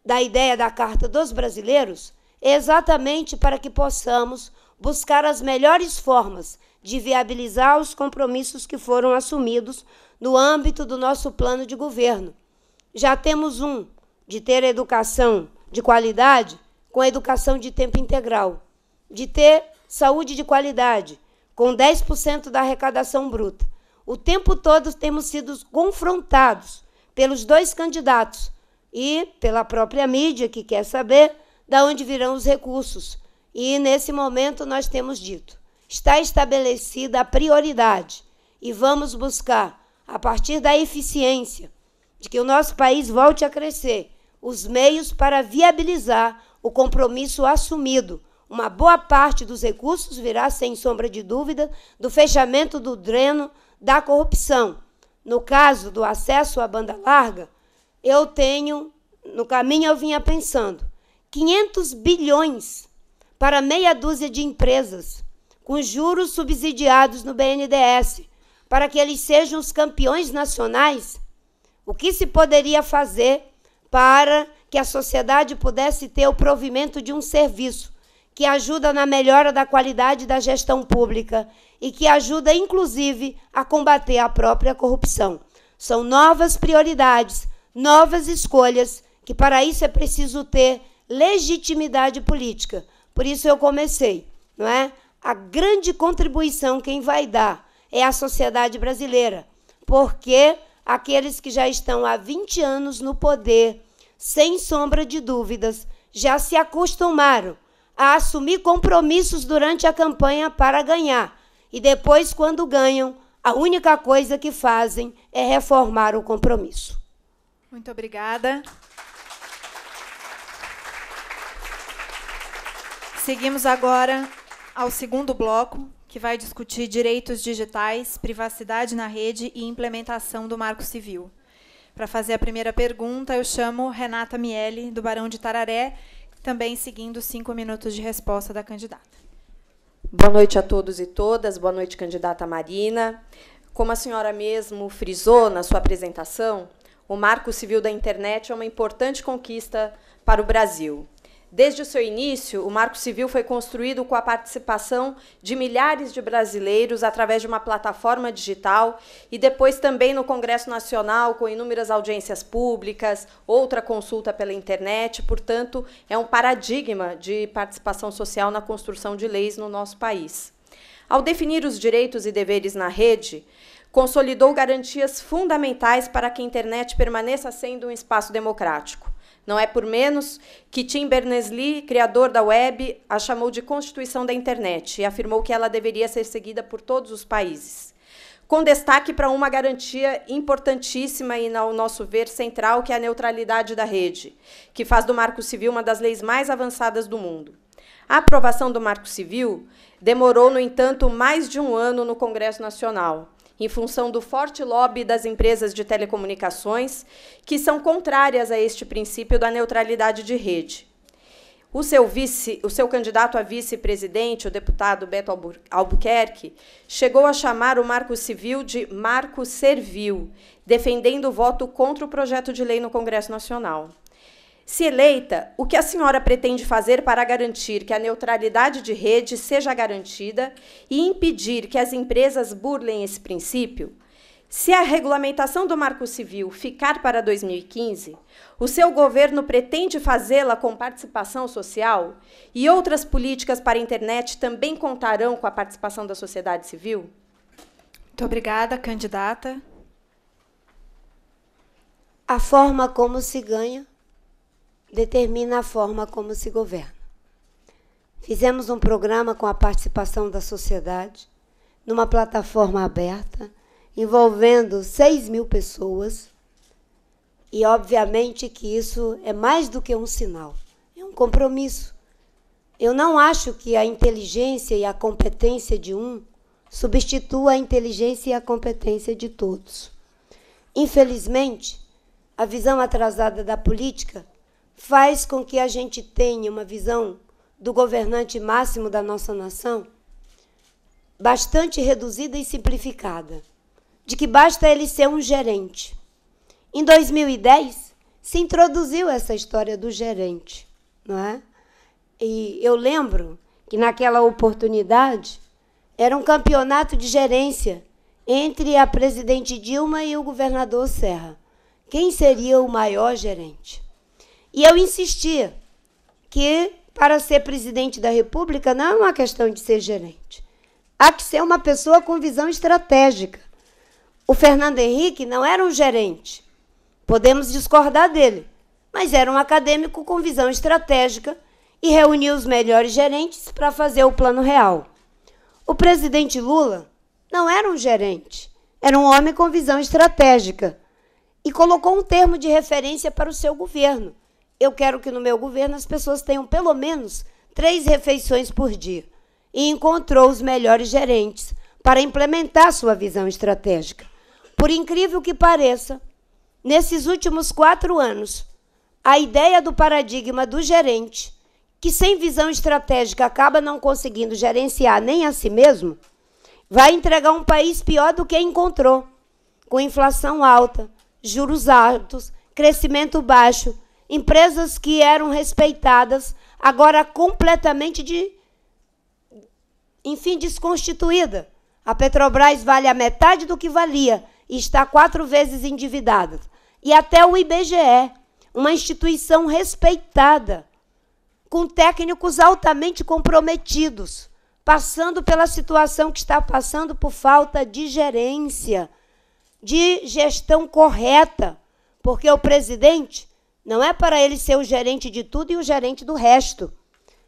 da ideia da Carta dos Brasileiros é exatamente para que possamos buscar as melhores formas de viabilizar os compromissos que foram assumidos no âmbito do nosso plano de governo. Já temos de ter educação de qualidade com educação de tempo integral, de ter saúde de qualidade, com 10% da arrecadação bruta. O tempo todo temos sido confrontados pelos 2 candidatos e pela própria mídia, que quer saber de onde virão os recursos. E, nesse momento, nós temos dito, está estabelecida a prioridade e vamos buscar, a partir da eficiência, de que o nosso país volte a crescer, os meios para viabilizar o compromisso assumido. Uma boa parte dos recursos virá, sem sombra de dúvida, do fechamento do dreno da corrupção. No caso do acesso à banda larga, no caminho eu vinha pensando, 500 bilhões para meia dúzia de empresas, com juros subsidiados no BNDES, para que eles sejam os campeões nacionais? O que se poderia fazer para que a sociedade pudesse ter o provimento de um serviço que ajuda na melhora da qualidade da gestão pública e que ajuda, inclusive, a combater a própria corrupção? São novas prioridades, novas escolhas, que para isso é preciso ter legitimidade política. Por isso eu comecei, não é? A grande contribuição quem vai dar é a sociedade brasileira, porque aqueles que já estão há 20 anos no poder, sem sombra de dúvidas, já se acostumaram a assumir compromissos durante a campanha para ganhar. E depois, quando ganham, a única coisa que fazem é reformar o compromisso. Muito obrigada. Seguimos agora ao segundo bloco, que vai discutir direitos digitais, privacidade na rede e implementação do Marco Civil. Para fazer a primeira pergunta, eu chamo Renata Miele, do Barão de Tararé, também seguindo 5 minutos de resposta da candidata. Boa noite a todos e todas. Boa noite, candidata Marina. Como a senhora mesmo frisou na sua apresentação, o Marco Civil da Internet é uma importante conquista para o Brasil. Desde o seu início, o Marco Civil foi construído com a participação de milhares de brasileiros através de uma plataforma digital e depois também no Congresso Nacional, com inúmeras audiências públicas, outra consulta pela internet. Portanto, é um paradigma de participação social na construção de leis no nosso país. Ao definir os direitos e deveres na rede, consolidou garantias fundamentais para que a internet permaneça sendo um espaço democrático. Não é por menos que Tim Berners-Lee, criador da web, a chamou de Constituição da Internet e afirmou que ela deveria ser seguida por todos os países. Com destaque para uma garantia importantíssima e, ao nosso ver, central, que é a neutralidade da rede, que faz do Marco Civil uma das leis mais avançadas do mundo. A aprovação do Marco Civil demorou, no entanto, mais de um ano no Congresso Nacional, em função do forte lobby das empresas de telecomunicações, que são contrárias a este princípio da neutralidade de rede. O seu candidato a vice-presidente, o deputado Beto Albuquerque, chegou a chamar o Marco Civil de Marco Servil, defendendo o voto contra o projeto de lei no Congresso Nacional. Se eleita, o que a senhora pretende fazer para garantir que a neutralidade de rede seja garantida e impedir que as empresas burlem esse princípio? Se a regulamentação do Marco Civil ficar para 2015, o seu governo pretende fazê-la com participação social? E outras políticas para a internet também contarão com a participação da sociedade civil? Muito obrigada, candidata. A forma como se ganha determina a forma como se governa. Fizemos um programa com a participação da sociedade, numa plataforma aberta, envolvendo 6.000 pessoas, e, obviamente, que isso é mais do que um sinal, é um compromisso. Eu não acho que a inteligência e a competência de um substitua a inteligência e a competência de todos. Infelizmente, a visão atrasada da política faz com que a gente tenha uma visão do governante máximo da nossa nação bastante reduzida e simplificada, de que basta ele ser um gerente. Em 2010, se introduziu essa história do gerente, não é? E eu lembro que, naquela oportunidade, era um campeonato de gerência entre a presidente Dilma e o governador Serra. Quem seria o maior gerente? E eu insistia que, para ser presidente da República, não é uma questão de ser gerente. Há que ser uma pessoa com visão estratégica. O Fernando Henrique não era um gerente. Podemos discordar dele, mas era um acadêmico com visão estratégica e reuniu os melhores gerentes para fazer o plano real. O presidente Lula não era um gerente, era um homem com visão estratégica e colocou um termo de referência para o seu governo. Eu quero que no meu governo as pessoas tenham pelo menos 3 refeições por dia. E encontrou os melhores gerentes para implementar sua visão estratégica. Por incrível que pareça, nesses últimos 4 anos, a ideia do paradigma do gerente, que sem visão estratégica acaba não conseguindo gerenciar nem a si mesmo, vai entregar um país pior do que encontrou, com inflação alta, juros altos, crescimento baixo, empresas que eram respeitadas, agora completamente desconstituída. A Petrobras vale a metade do que valia e está 4 vezes endividada. E até o IBGE, uma instituição respeitada, com técnicos altamente comprometidos, passando pela situação que está passando por falta de gerência, de gestão correta, porque o presidente não é para ele ser o gerente de tudo e o gerente do resto.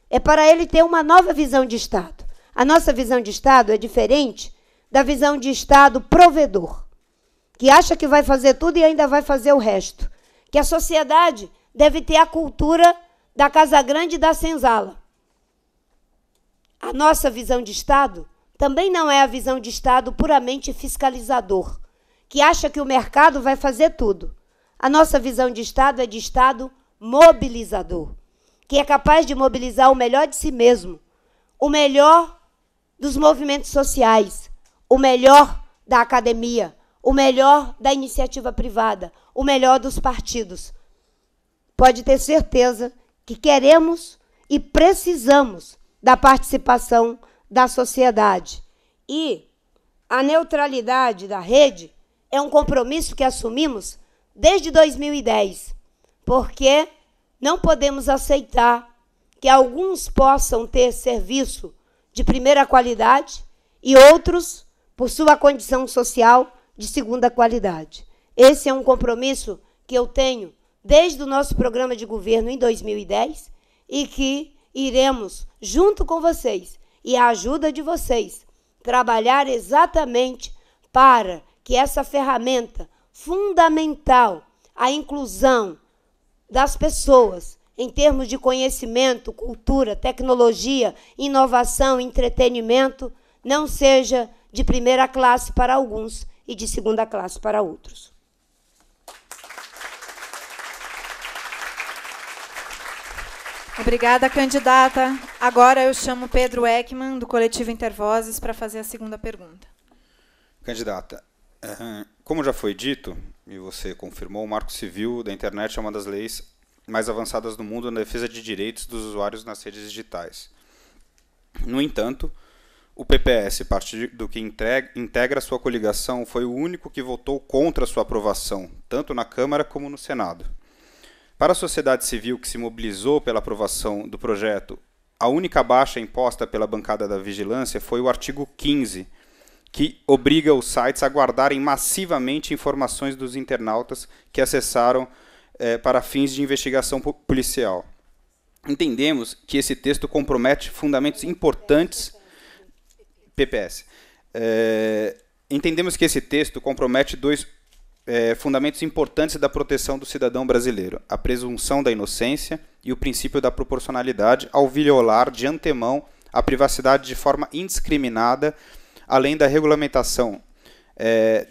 É para ele ter uma nova visão de Estado. A nossa visão de Estado é diferente da visão de Estado provedor, que acha que vai fazer tudo e ainda vai fazer o resto. Que a sociedade deve ter a cultura da Casa Grande e da senzala. A nossa visão de Estado também não é a visão de Estado puramente fiscalizador, que acha que o mercado vai fazer tudo. A nossa visão de Estado é de Estado mobilizador, que é capaz de mobilizar o melhor de si mesmo, o melhor dos movimentos sociais, o melhor da academia, o melhor da iniciativa privada, o melhor dos partidos. Pode ter certeza que queremos e precisamos da participação da sociedade. E a neutralidade da rede é um compromisso que assumimos desde 2010, porque não podemos aceitar que alguns possam ter serviço de primeira qualidade e outros, por sua condição social, de segunda qualidade. Esse é um compromisso que eu tenho desde o nosso programa de governo em 2010 e que iremos, junto com vocês e a ajuda de vocês, trabalhar exatamente para que essa ferramenta fundamental, a inclusão das pessoas em termos de conhecimento, cultura, tecnologia, inovação, entretenimento, não seja de primeira classe para alguns e de segunda classe para outros. Obrigada, candidata. Agora eu chamo Pedro Ekman, do Coletivo Intervozes, para fazer a segunda pergunta. Candidata, como já foi dito, e você confirmou, o Marco Civil da Internet é uma das leis mais avançadas do mundo na defesa de direitos dos usuários nas redes digitais. No entanto, o PPS, partido que integra sua coligação, foi o único que votou contra sua aprovação, tanto na Câmara como no Senado. Para a sociedade civil que se mobilizou pela aprovação do projeto, a única baixa imposta pela bancada da vigilância foi o artigo 15, que obriga os sites a guardarem massivamente informações dos internautas que acessaram para fins de investigação policial. Entendemos que esse texto compromete fundamentos importantes... PPS. Entendemos que esse texto compromete dois fundamentos importantes da proteção do cidadão brasileiro, a presunção da inocência e o princípio da proporcionalidade, ao violar de antemão a privacidade de forma indiscriminada, além da regulamentação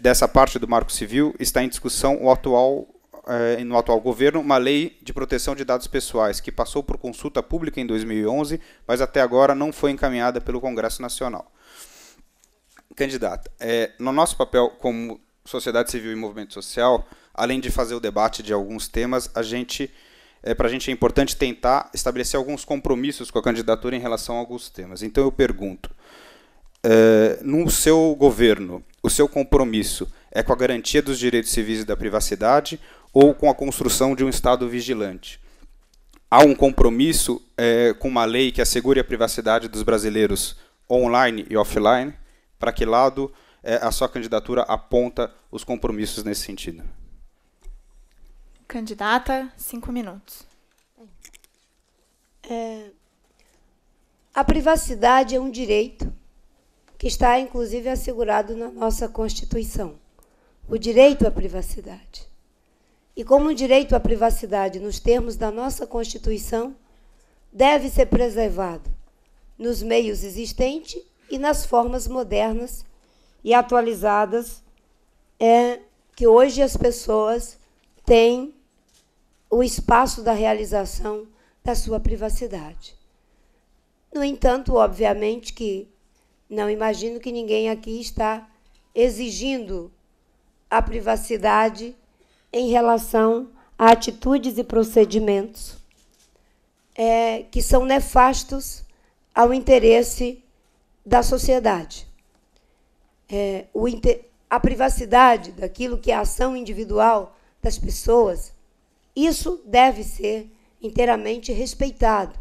dessa parte do Marco Civil. Está em discussão no atual governo uma lei de proteção de dados pessoais, que passou por consulta pública em 2011, mas até agora não foi encaminhada pelo Congresso Nacional. Candidata, no nosso papel como sociedade civil e movimento social, além de fazer o debate de alguns temas, para a gente é importante tentar estabelecer alguns compromissos com a candidatura em relação a alguns temas. Então eu pergunto, no seu governo, o seu compromisso é com a garantia dos direitos civis e da privacidade ou com a construção de um Estado vigilante? Há um compromisso com uma lei que assegure a privacidade dos brasileiros online e offline? Para que lado a sua candidatura aponta os compromissos nesse sentido? Candidata, 5 minutos. A privacidade é um direito que está, inclusive, assegurado na nossa Constituição. O direito à privacidade. E como o direito à privacidade, nos termos da nossa Constituição, deve ser preservado nos meios existentes e nas formas modernas e atualizadas que hoje as pessoas têm o espaço da realização da sua privacidade. No entanto, obviamente que não imagino que ninguém aqui está exigindo a privacidade em relação a atitudes e procedimentos que são nefastos ao interesse da sociedade. A privacidade daquilo que é a ação individual das pessoas, isso deve ser inteiramente respeitado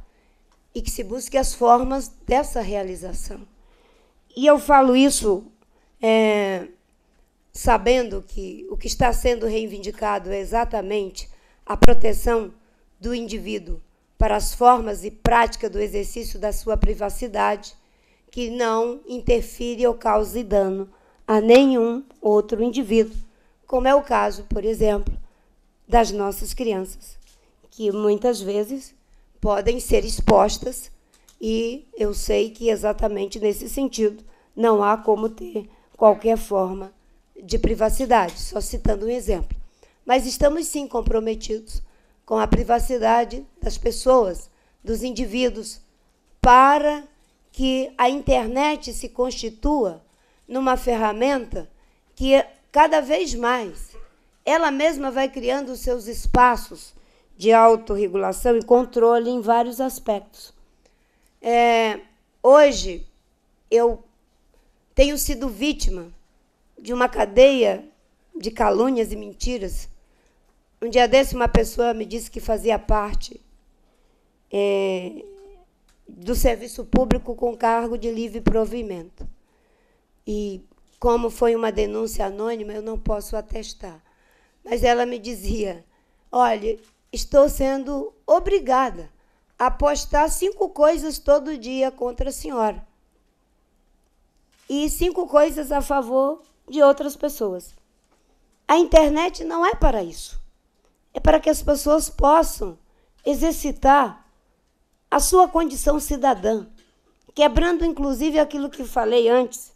e que se busque as formas dessa realização. E eu falo isso sabendo que o que está sendo reivindicado é exatamente a proteção do indivíduo para as formas e prática do exercício da sua privacidade, que não interfere ou cause dano a nenhum outro indivíduo, como é o caso, por exemplo, das nossas crianças, que muitas vezes podem ser expostas, e eu sei que exatamente nesse sentido não há como ter qualquer forma de privacidade, só citando um exemplo. Mas estamos sim comprometidos com a privacidade das pessoas, dos indivíduos, para que a internet se constitua numa ferramenta que cada vez mais ela mesma vai criando os seus espaços de autorregulação e controle em vários aspectos. Hoje, eu tenho sido vítima de uma cadeia de calúnias e mentiras. Um dia desse, uma pessoa me disse que fazia parte do serviço público com cargo de livre provimento. E, como foi uma denúncia anônima, eu não posso atestar. Mas ela me dizia, olha, estou sendo obrigada a postar 5 coisas todo dia contra a senhora. E 5 coisas a favor de outras pessoas. A internet não é para isso. É para que as pessoas possam exercitar a sua condição cidadã, quebrando, inclusive, aquilo que falei antes,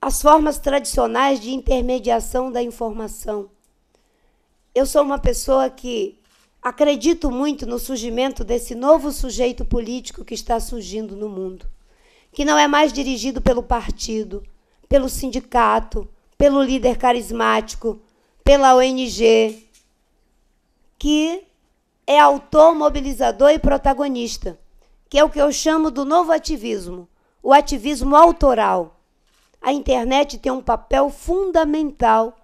as formas tradicionais de intermediação da informação. Eu sou uma pessoa que acredito muito no surgimento desse novo sujeito político que está surgindo no mundo, que não é mais dirigido pelo partido, pelo sindicato, pelo líder carismático, pela ONG, que é autor, mobilizador e protagonista, que é o que eu chamo do novo ativismo, o ativismo autoral. A internet tem um papel fundamental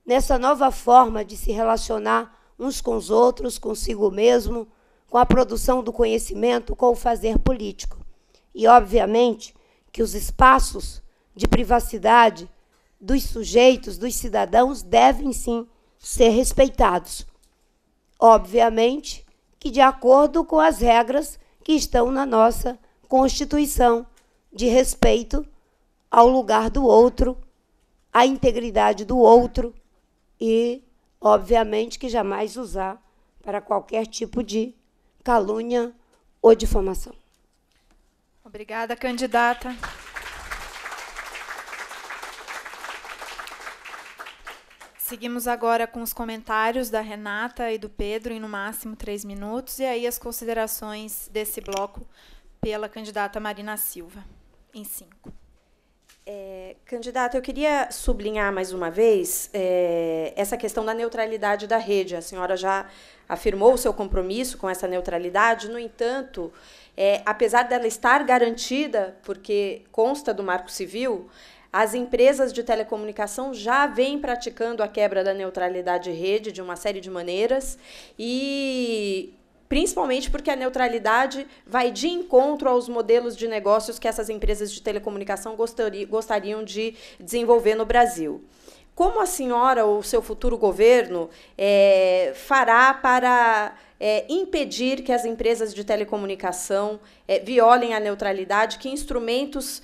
nessa nova forma de se relacionar uns com os outros, consigo mesmo, com a produção do conhecimento, com o fazer político. E, obviamente, que os espaços de privacidade dos sujeitos, dos cidadãos, devem, sim, ser respeitados. Obviamente que de acordo com as regras que estão na nossa Constituição, de respeito ao lugar do outro, à integridade do outro e, obviamente, que jamais usar para qualquer tipo de calúnia ou difamação. Obrigada, candidata. Seguimos agora com os comentários da Renata e do Pedro, em no máximo 3 minutos, e aí as considerações desse bloco pela candidata Marina Silva, em 5. Candidata, eu queria sublinhar mais uma vez essa questão da neutralidade da rede. A senhora já afirmou o seu compromisso com essa neutralidade, no entanto, apesar dela estar garantida, porque consta do Marco Civil, as empresas de telecomunicação já vêm praticando a quebra da neutralidade de rede de uma série de maneiras, e principalmente porque a neutralidade vai de encontro aos modelos de negócios que essas empresas de telecomunicação gostariam de desenvolver no Brasil. Como a senhora ou o seu futuro governo fará para impedir que as empresas de telecomunicação violem a neutralidade? Que instrumentos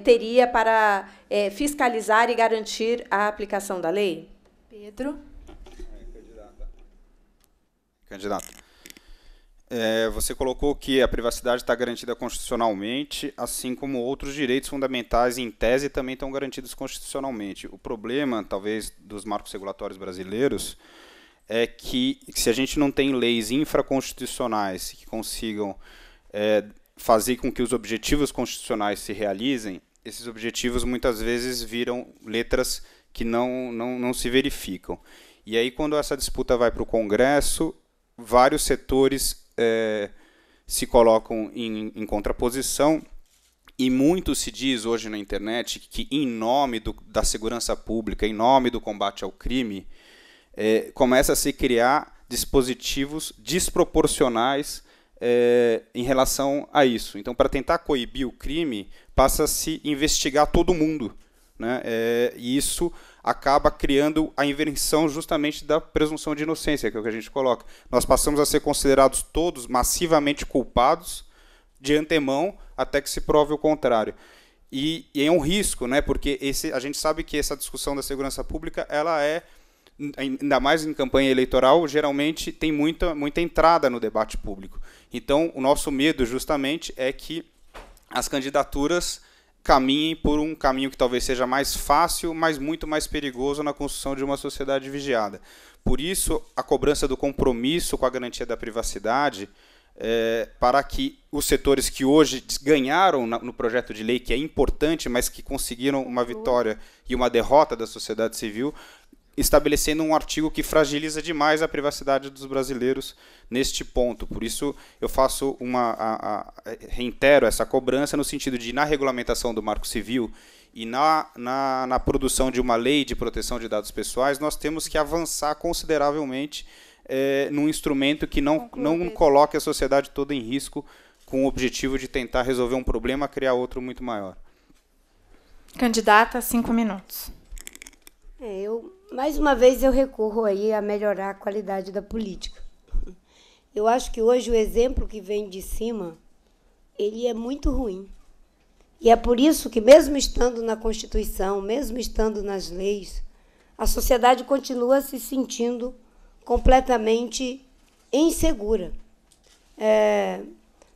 teria para fiscalizar e garantir a aplicação da lei? Pedro. Candidata. Você colocou que a privacidade está garantida constitucionalmente, assim como outros direitos fundamentais, em tese, também estão garantidos constitucionalmente. O problema, talvez, dos marcos regulatórios brasileiros é que se a gente não tem leis infraconstitucionais que consigam fazer com que os objetivos constitucionais se realizem, esses objetivos muitas vezes viram letras que não se verificam. E aí, quando essa disputa vai para o Congresso, vários setores se colocam em contraposição, e muito se diz hoje na internet que, em nome da segurança pública, em nome do combate ao crime, começa a se criar dispositivos desproporcionais em relação a isso. Então, para tentar coibir o crime, passa a se investigar todo mundo, né? E isso acaba criando a inversão justamente da presunção de inocência, que é o que a gente coloca. Nós passamos a ser considerados todos massivamente culpados de antemão até que se prove o contrário. E é um risco, né? Porque a gente sabe que essa discussão da segurança pública, ela ainda mais em campanha eleitoral, geralmente tem muita entrada no debate público. Então, o nosso medo justamente é que as candidaturas caminhem por um caminho que talvez seja mais fácil, mas muito mais perigoso na construção de uma sociedade vigiada. Por isso, a cobrança do compromisso com a garantia da privacidade, para que os setores que hoje ganharam no projeto de lei, que é importante, mas que conseguiram uma vitória e uma derrota da sociedade civil, estabelecendo um artigo que fragiliza demais a privacidade dos brasileiros neste ponto. Por isso, eu reitero essa cobrança no sentido de, na regulamentação do Marco Civil e na produção de uma lei de proteção de dados pessoais, nós temos que avançar consideravelmente num instrumento que não coloque a sociedade toda em risco, com o objetivo de tentar resolver um problema, criar outro muito maior. Candidata, 5 minutos. Mais uma vez, eu recorro aí a melhorar a qualidade da política. Eu acho que hoje o exemplo que vem de cima, ele é muito ruim. E é por isso que, mesmo estando na Constituição, mesmo estando nas leis, a sociedade continua se sentindo completamente insegura.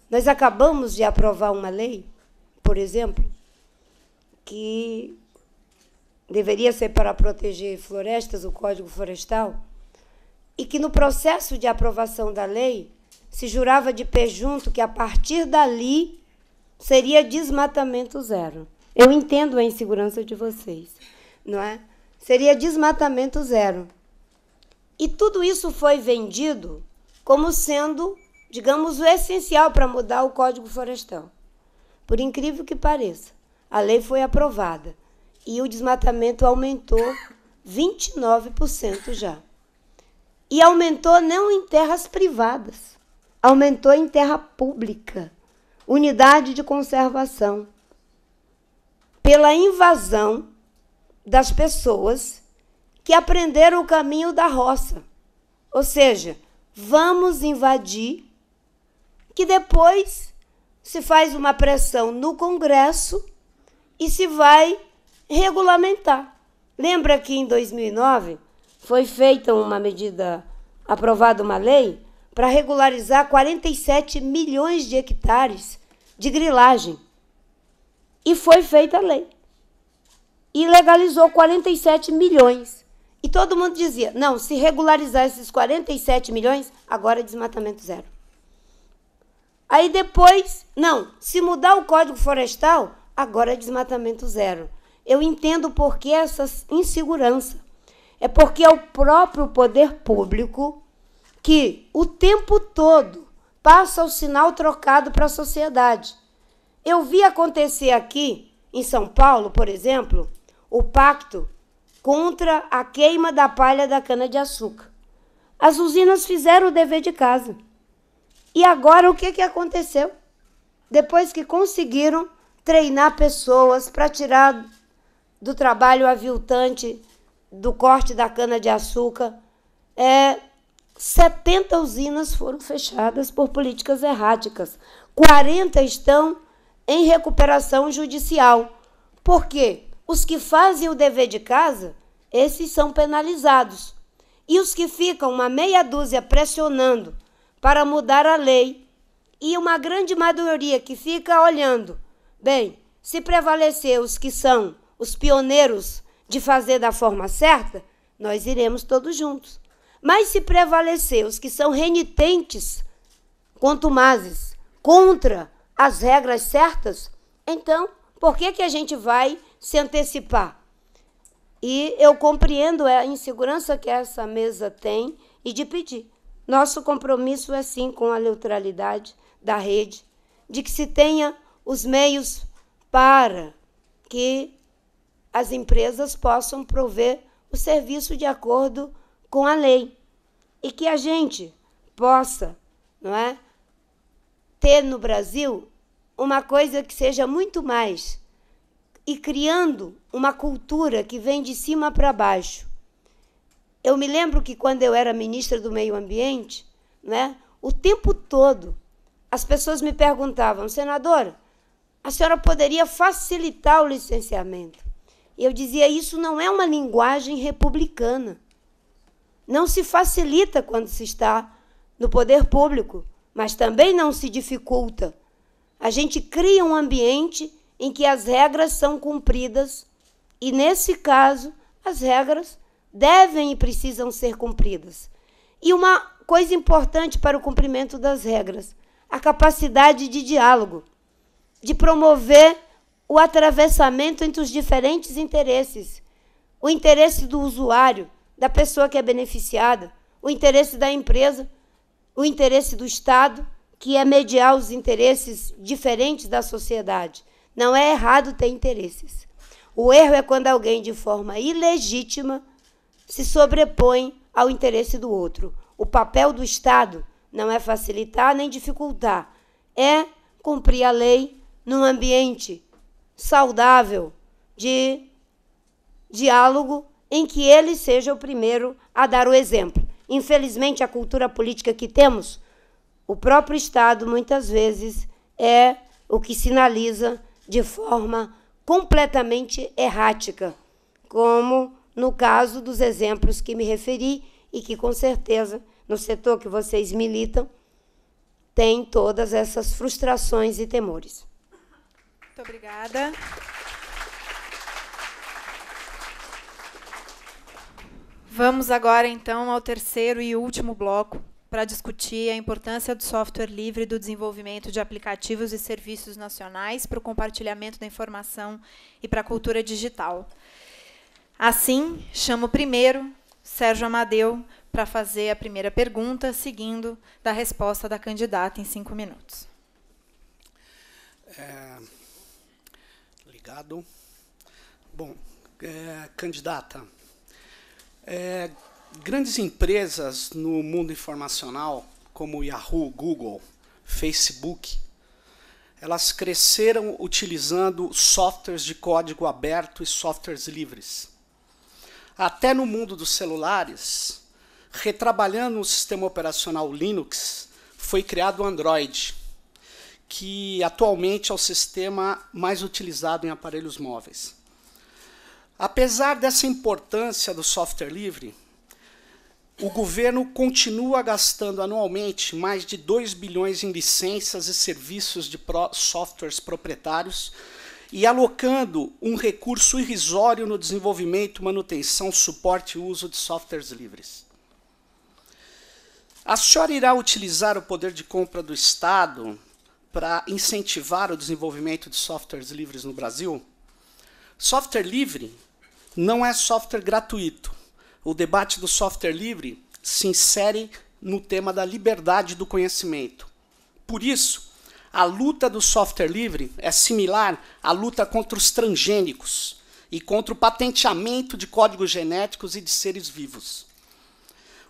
Nós acabamos de aprovar uma lei, por exemplo, que deveria ser para proteger florestas, o Código Florestal, e que no processo de aprovação da lei se jurava de pé junto que a partir dali seria desmatamento zero. Eu entendo a insegurança de vocês, não é? Seria desmatamento zero. E tudo isso foi vendido como sendo, digamos, o essencial para mudar o Código Florestal. Por incrível que pareça, a lei foi aprovada e o desmatamento aumentou 29% já. E aumentou não em terras privadas, aumentou em terra pública, unidade de conservação, pela invasão das pessoas que aprenderam o caminho da roça. Ou seja, vamos invadir, que depois se faz uma pressão no Congresso e se vai regulamentar. Lembra que em 2009 foi feita uma medida, aprovada uma lei, para regularizar 47 milhões de hectares de grilagem. E foi feita a lei. E legalizou 47 milhões. E todo mundo dizia, não, se regularizar esses 47 milhões, agora é desmatamento zero. Aí depois, não, se mudar o Código Florestal, agora é desmatamento zero. Eu entendo por que essa insegurança. É porque é o próprio poder público que o tempo todo passa o sinal trocado para a sociedade. Eu vi acontecer aqui, em São Paulo, por exemplo, o pacto contra a queima da palha da cana-de-açúcar. As usinas fizeram o dever de casa. E agora o que aconteceu? Depois que conseguiram treinar pessoas para tirar do trabalho aviltante do corte da cana-de-açúcar, 70 usinas foram fechadas por políticas erráticas. 40 estão em recuperação judicial. Por quê? Os que fazem o dever de casa, esses são penalizados. E os que ficam uma meia dúzia pressionando para mudar a lei, e uma grande maioria que fica olhando, bem, se prevalecer os que são os pioneiros de fazer da forma certa, nós iremos todos juntos. Mas se prevalecer os que são renitentes, contumazes, contra as regras certas, então, por que a gente vai se antecipar? E eu compreendo a insegurança que essa mesa tem e de pedir. Nosso compromisso é, sim, com a neutralidade da rede, de que se tenha os meios para que as empresas possam prover o serviço de acordo com a lei. E que a gente possa, não é, ter no Brasil uma coisa que seja muito mais, e criando uma cultura que vem de cima para baixo. Eu me lembro que, quando eu era ministra do Meio Ambiente, né, o tempo todo as pessoas me perguntavam: senadora, a senhora poderia facilitar o licenciamento? E eu dizia: isso não é uma linguagem republicana. Não se facilita quando se está no poder público, mas também não se dificulta. A gente cria um ambiente em que as regras são cumpridas e, nesse caso, as regras devem e precisam ser cumpridas. E uma coisa importante para o cumprimento das regras: a capacidade de diálogo, de promover o atravessamento entre os diferentes interesses. O interesse do usuário, da pessoa que é beneficiada, o interesse da empresa, o interesse do Estado, que é mediar os interesses diferentes da sociedade. Não é errado ter interesses. O erro é quando alguém, de forma ilegítima, se sobrepõe ao interesse do outro. O papel do Estado não é facilitar nem dificultar, é cumprir a lei num ambiente saudável de diálogo, em que ele seja o primeiro a dar o exemplo. Infelizmente, a cultura política que temos, o próprio Estado, muitas vezes, é o que sinaliza de forma completamente errática, como no caso dos exemplos que me referi e que, com certeza, no setor que vocês militam, tem todas essas frustrações e temores. Muito obrigada. Vamos agora, então, ao terceiro e último bloco, para discutir a importância do software livre e do desenvolvimento de aplicativos e serviços nacionais para o compartilhamento da informação e para a cultura digital. Assim, chamo primeiro Sérgio Amadeu para fazer a primeira pergunta, seguindo da resposta da candidata em 5 minutos. Obrigado. Bom, candidata, grandes empresas no mundo informacional, como Yahoo, Google, Facebook, elas cresceram utilizando softwares de código aberto e softwares livres. Até no mundo dos celulares, retrabalhando o sistema operacional Linux, foi criado o Android, que atualmente é o sistema mais utilizado em aparelhos móveis. Apesar dessa importância do software livre, o governo continua gastando anualmente mais de 2 bilhões em licenças e serviços de softwares proprietários e alocando um recurso irrisório no desenvolvimento, manutenção, suporte e uso de softwares livres. A senhora irá utilizar o poder de compra do Estado para incentivar o desenvolvimento de softwares livres no Brasil? Software livre não é software gratuito. O debate do software livre se insere no tema da liberdade do conhecimento. Por isso, a luta do software livre é similar à luta contra os transgênicos e contra o patenteamento de códigos genéticos e de seres vivos.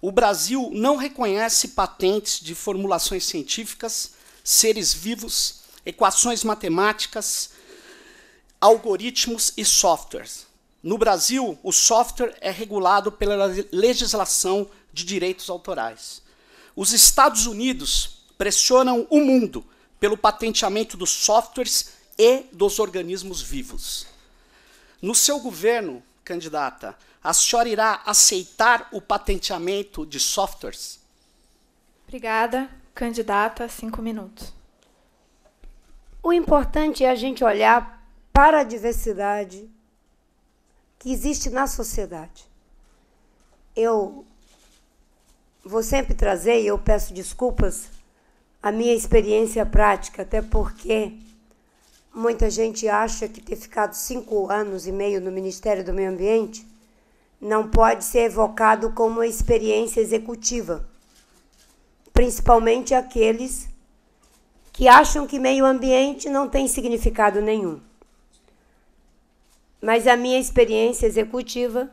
O Brasil não reconhece patentes de formulações científicas, seres vivos, equações matemáticas, algoritmos e softwares. No Brasil, o software é regulado pela legislação de direitos autorais. Os Estados Unidos pressionam o mundo pelo patenteamento dos softwares e dos organismos vivos. No seu governo, candidata, a senhora irá aceitar o patenteamento de softwares? Obrigada. Candidata, 5 minutos. O importante é a gente olhar para a diversidade que existe na sociedade. Eu vou sempre trazer, e eu peço desculpas, a minha experiência prática, até porque muita gente acha que ter ficado 5 anos e meio no Ministério do Meio Ambiente não pode ser evocado como uma experiência executiva, principalmente aqueles que acham que meio ambiente não tem significado nenhum. Mas a minha experiência executiva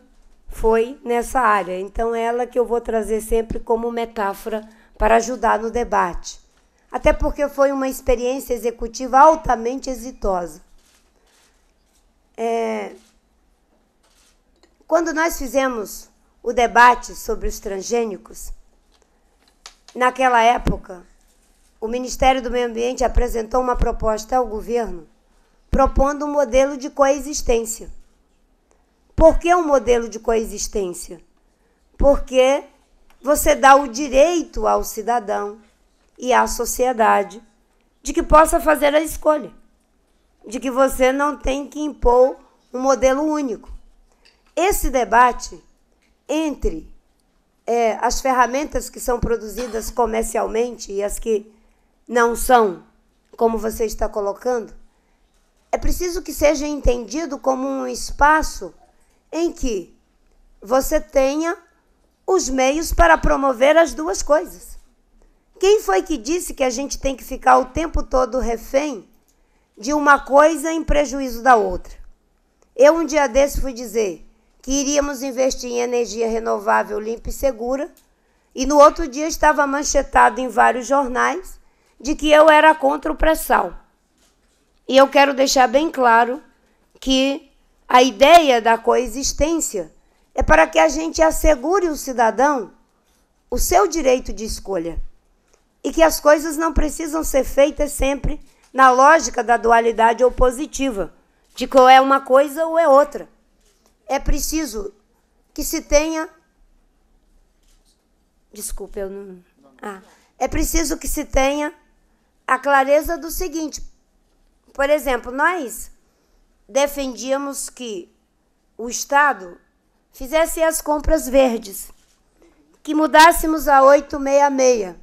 foi nessa área, então é ela que eu vou trazer sempre como metáfora para ajudar no debate. Até porque foi uma experiência executiva altamente exitosa. Quando nós fizemos o debate sobre os transgênicos, naquela época, o Ministério do Meio Ambiente apresentou uma proposta ao governo propondo um modelo de coexistência. Por que um modelo de coexistência? Porque você dá o direito ao cidadão e à sociedade de que possa fazer a escolha, de que você não tem que impor um modelo único. Esse debate entre as ferramentas que são produzidas comercialmente e as que não são, como você está colocando, é preciso que seja entendido como um espaço em que você tenha os meios para promover as duas coisas. Quem foi que disse que a gente tem que ficar o tempo todo refém de uma coisa em prejuízo da outra? Eu, um dia desse, fui dizer que iríamos investir em energia renovável limpa e segura, e no outro dia estava manchetado em vários jornais de que eu era contra o pré-sal. E eu quero deixar bem claro que a ideia da coexistência é para que a gente assegure ao cidadão o seu direito de escolha. E que as coisas não precisam ser feitas sempre na lógica da dualidade opositiva, de que ou é uma coisa ou é outra. É preciso que se tenha... Desculpe, eu não... É preciso que se tenha a clareza do seguinte. Por exemplo, nós defendíamos que o Estado fizesse as compras verdes, que mudássemos a 866,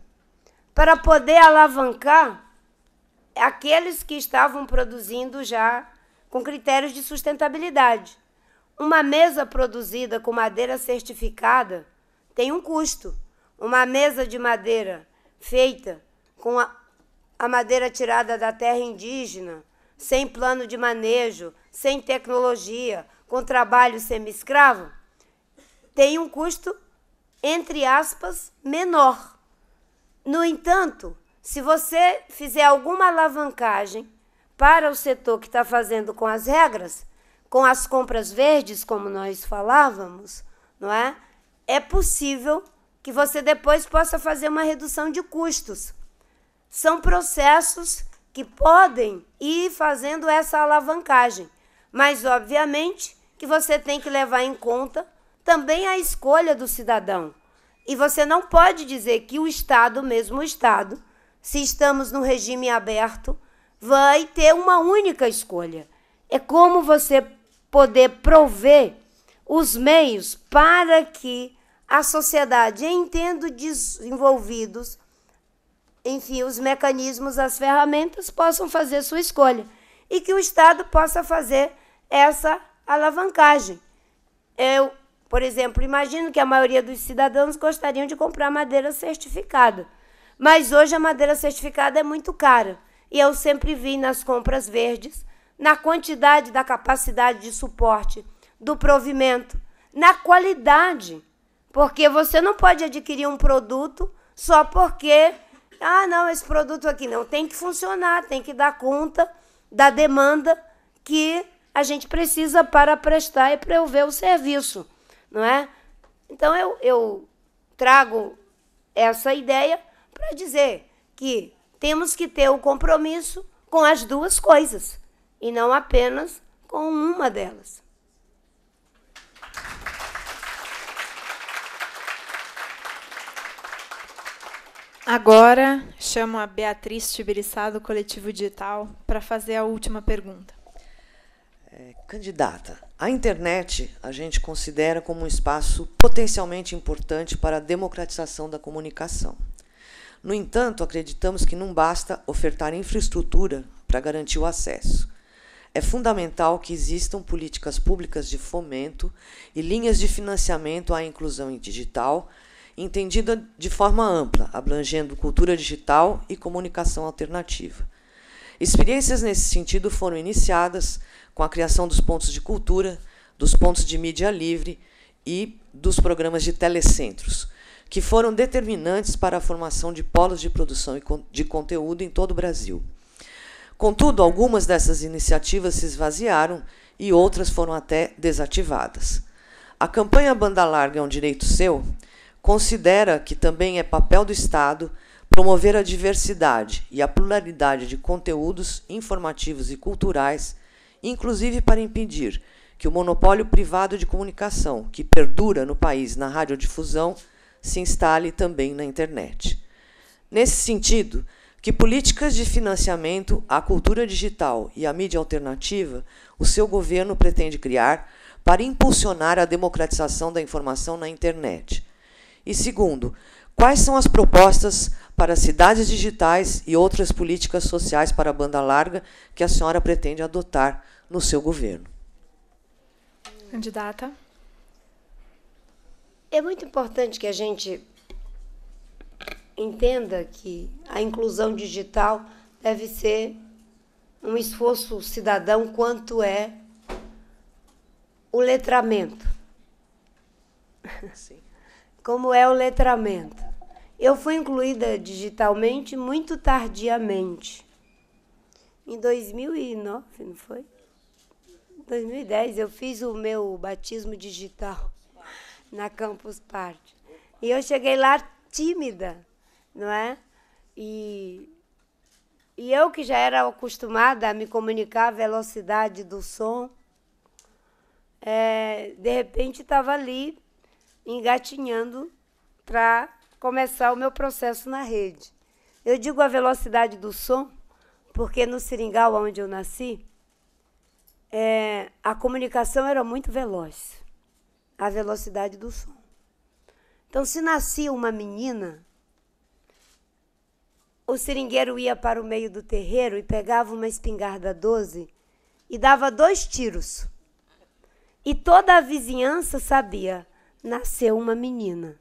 para poder alavancar aqueles que estavam produzindo já com critérios de sustentabilidade. Uma mesa produzida com madeira certificada tem um custo. Uma mesa de madeira feita com a madeira tirada da terra indígena, sem plano de manejo, sem tecnologia, com trabalho semi-escravo, tem um custo, entre aspas, menor. No entanto, se você fizer alguma alavancagem para o setor que está fazendo com as regras, com as compras verdes, como nós falávamos, não é? É possível que você depois possa fazer uma redução de custos. São processos que podem ir fazendo essa alavancagem, mas, obviamente, que você tem que levar em conta também a escolha do cidadão. E você não pode dizer que o Estado, mesmo o Estado, se estamos no regime aberto, vai ter uma única escolha. É como você poder prover os meios para que a sociedade, em tendo desenvolvidos, enfim, os mecanismos, as ferramentas, possam fazer sua escolha. E que o Estado possa fazer essa alavancagem. Eu, por exemplo, imagino que a maioria dos cidadãos gostariam de comprar madeira certificada. Mas hoje a madeira certificada é muito cara. E eu sempre vi nas compras verdes, na quantidade da capacidade de suporte do provimento, na qualidade. Porque você não pode adquirir um produto só porque, não, esse produto aqui não, tem que funcionar, tem que dar conta da demanda que a gente precisa para prestar e prover o serviço, não é? Então, eu trago essa ideia para dizer que temos que ter o compromisso com as duas coisas, e não apenas com uma delas. Agora, chamo a Beatriz Tibiriçá, do Coletivo Digital, para fazer a última pergunta. Candidata, a internet a gente considera como um espaço potencialmente importante para a democratização da comunicação. No entanto, acreditamos que não basta ofertar infraestrutura para garantir o acesso. É fundamental que existam políticas públicas de fomento e linhas de financiamento à inclusão digital, entendida de forma ampla, abrangendo cultura digital e comunicação alternativa. Experiências nesse sentido foram iniciadas com a criação dos pontos de cultura, dos pontos de mídia livre e dos programas de telecentros, que foram determinantes para a formação de polos de produção de conteúdo em todo o Brasil. Contudo, algumas dessas iniciativas se esvaziaram e outras foram até desativadas. A campanha Banda Larga é um Direito Seu considera que também é papel do Estado promover a diversidade e a pluralidade de conteúdos informativos e culturais, inclusive para impedir que o monopólio privado de comunicação, que perdura no país na radiodifusão, se instale também na internet. Nesse sentido, que políticas de financiamento à cultura digital e à mídia alternativa o seu governo pretende criar para impulsionar a democratização da informação na internet? E segundo, quais são as propostas para cidades digitais e outras políticas sociais para a banda larga que a senhora pretende adotar no seu governo? Candidata. É muito importante que a gente entenda que a inclusão digital deve ser um esforço cidadão quanto é o letramento. Sim. Como é o letramento. Eu fui incluída digitalmente muito tardiamente. Em 2009, não foi? 2010, eu fiz o meu batismo digital na Campus Party. E eu cheguei lá tímida, não é? E eu que já era acostumada a me comunicar à velocidade do som, de repente estava ali engatinhando para começar o meu processo na rede. Eu digo a velocidade do som, porque no Seringal, onde eu nasci, a comunicação era muito veloz, a velocidade do som. Então, se nascia uma menina, o seringueiro ia para o meio do terreiro e pegava uma espingarda 12 e dava 2 tiros. E toda a vizinhança sabia, nasceu uma menina.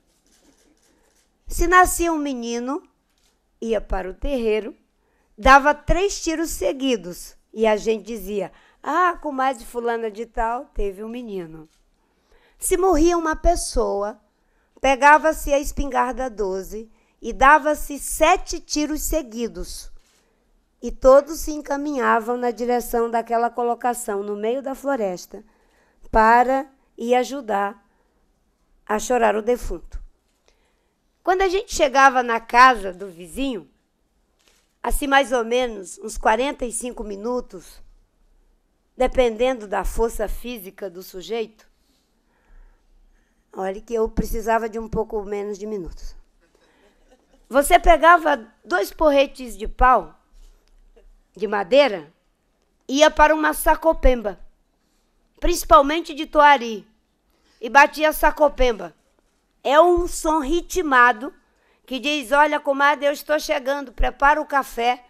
Se nascia um menino, ia para o terreiro, dava 3 tiros seguidos. E a gente dizia, comadre fulana de tal teve um menino. Se morria uma pessoa, pegava-se a espingarda 12 e dava-se 7 tiros seguidos. E todos se encaminhavam na direção daquela colocação, no meio da floresta, para ir ajudar a chorar o defunto. Quando a gente chegava na casa do vizinho, assim mais ou menos uns 45 minutos, dependendo da força física do sujeito, olha que eu precisava de um pouco menos de minutos. Você pegava 2 porretes de pau, de madeira, ia para uma sacopemba, principalmente de toari, e batia sacopemba. É um som ritmado que diz, olha, comadre, eu estou chegando, prepara o café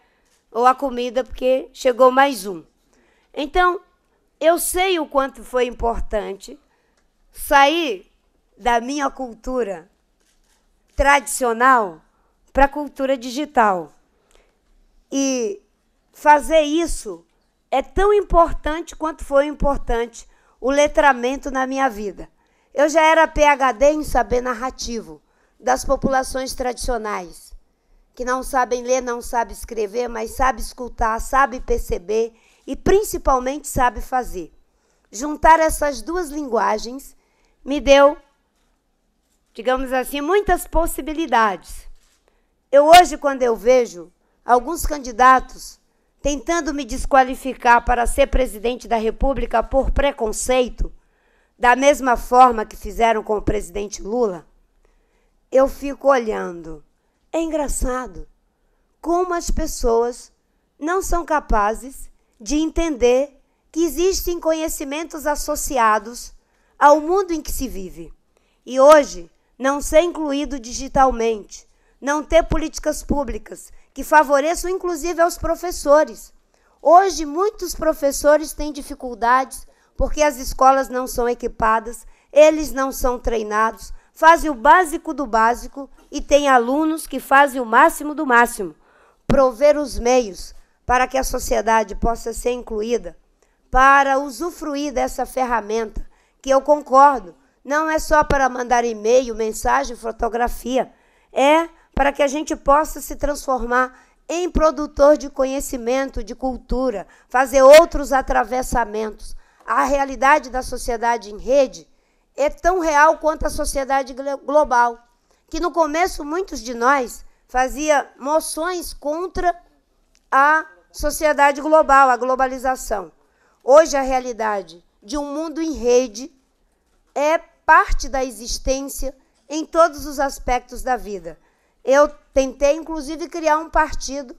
ou a comida, porque chegou mais um. Então, eu sei o quanto foi importante sair da minha cultura tradicional para a cultura digital. E fazer isso é tão importante quanto foi importante o letramento na minha vida. Eu já era PhD em saber narrativo das populações tradicionais, que não sabem ler, não sabem escrever, mas sabem escutar, sabem perceber e, principalmente, sabem fazer. Juntar essas 2 linguagens me deu, digamos assim, muitas possibilidades. Eu hoje, quando eu vejo alguns candidatos tentando me desqualificar para ser presidente da República por preconceito, da mesma forma que fizeram com o presidente Lula, eu fico olhando. É engraçado como as pessoas não são capazes de entender que existem conhecimentos associados ao mundo em que se vive. E hoje, não ser incluído digitalmente, não ter políticas públicas que favoreçam, inclusive, aos professores. Hoje, muitos professores têm dificuldades porque as escolas não são equipadas, eles não são treinados, fazem o básico do básico e tem alunos que fazem o máximo do máximo. Prover os meios para que a sociedade possa ser incluída, para usufruir dessa ferramenta, que eu concordo, não é só para mandar e-mail, mensagem, fotografia, é para que a gente possa se transformar em produtor de conhecimento, de cultura, fazer outros atravessamentos. A realidade da sociedade em rede é tão real quanto a sociedade global, que no começo muitos de nós faziam moções contra a sociedade global, a globalização. Hoje a realidade de um mundo em rede é parte da existência em todos os aspectos da vida. Eu tentei, inclusive, criar um partido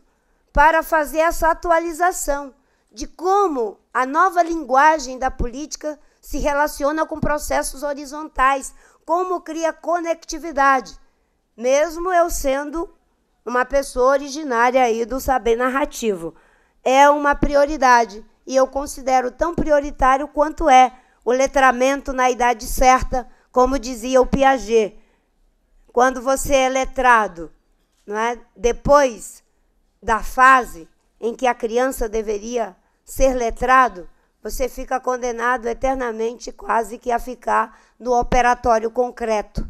para fazer essa atualização de como a nova linguagem da política se relaciona com processos horizontais, como cria conectividade, mesmo eu sendo uma pessoa originária aí do saber narrativo. É uma prioridade, e eu considero tão prioritário quanto é o letramento na idade certa, como dizia o Piaget. Quando você é letrado, não é? Depois da fase em que a criança deveria ser letrado, você fica condenado eternamente quase que a ficar no operatório concreto.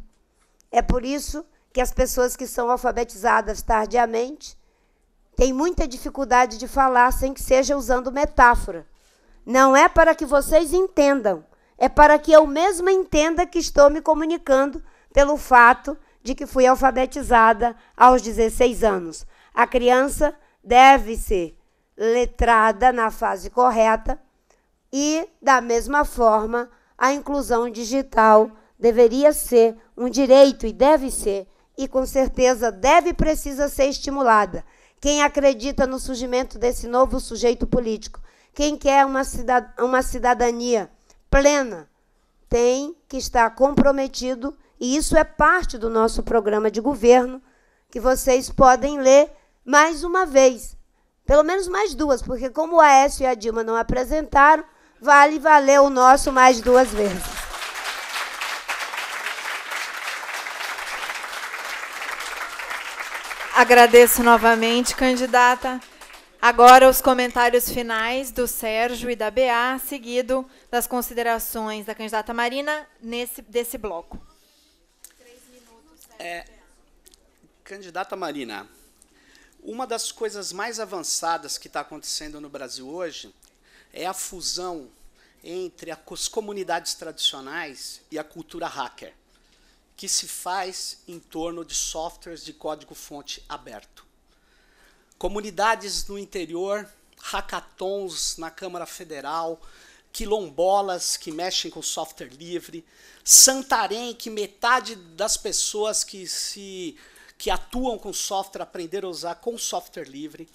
É por isso que as pessoas que são alfabetizadas tardiamente têm muita dificuldade de falar sem que seja usando metáfora. Não é para que vocês entendam, é para que eu mesma entenda que estou me comunicando pelo fato de que fui alfabetizada aos 16 anos. A criança deve ser letrada na fase correta e, da mesma forma, a inclusão digital deveria ser um direito e deve ser, e com certeza deve e precisa ser estimulada. Quem acredita no surgimento desse novo sujeito político, quem quer uma cidadania plena, tem que estar comprometido, e isso é parte do nosso programa de governo, que vocês podem ler mais uma vez, pelo menos mais duas, porque como o Aécio e a Dilma não apresentaram, vale valer o nosso mais duas vezes. Agradeço novamente, candidata. Agora os comentários finais do Sérgio e da Bea, seguido das considerações da candidata Marina desse bloco. 3 minutos. Candidata Marina, uma das coisas mais avançadas que está acontecendo no Brasil hoje é a fusão entre as comunidades tradicionais e a cultura hacker, que se faz em torno de softwares de código-fonte aberto. Comunidades no interior, hackathons na Câmara Federal, quilombolas que mexem com software livre, Santarém, que metade das pessoas que atuam com software aprenderam a usar com software livre.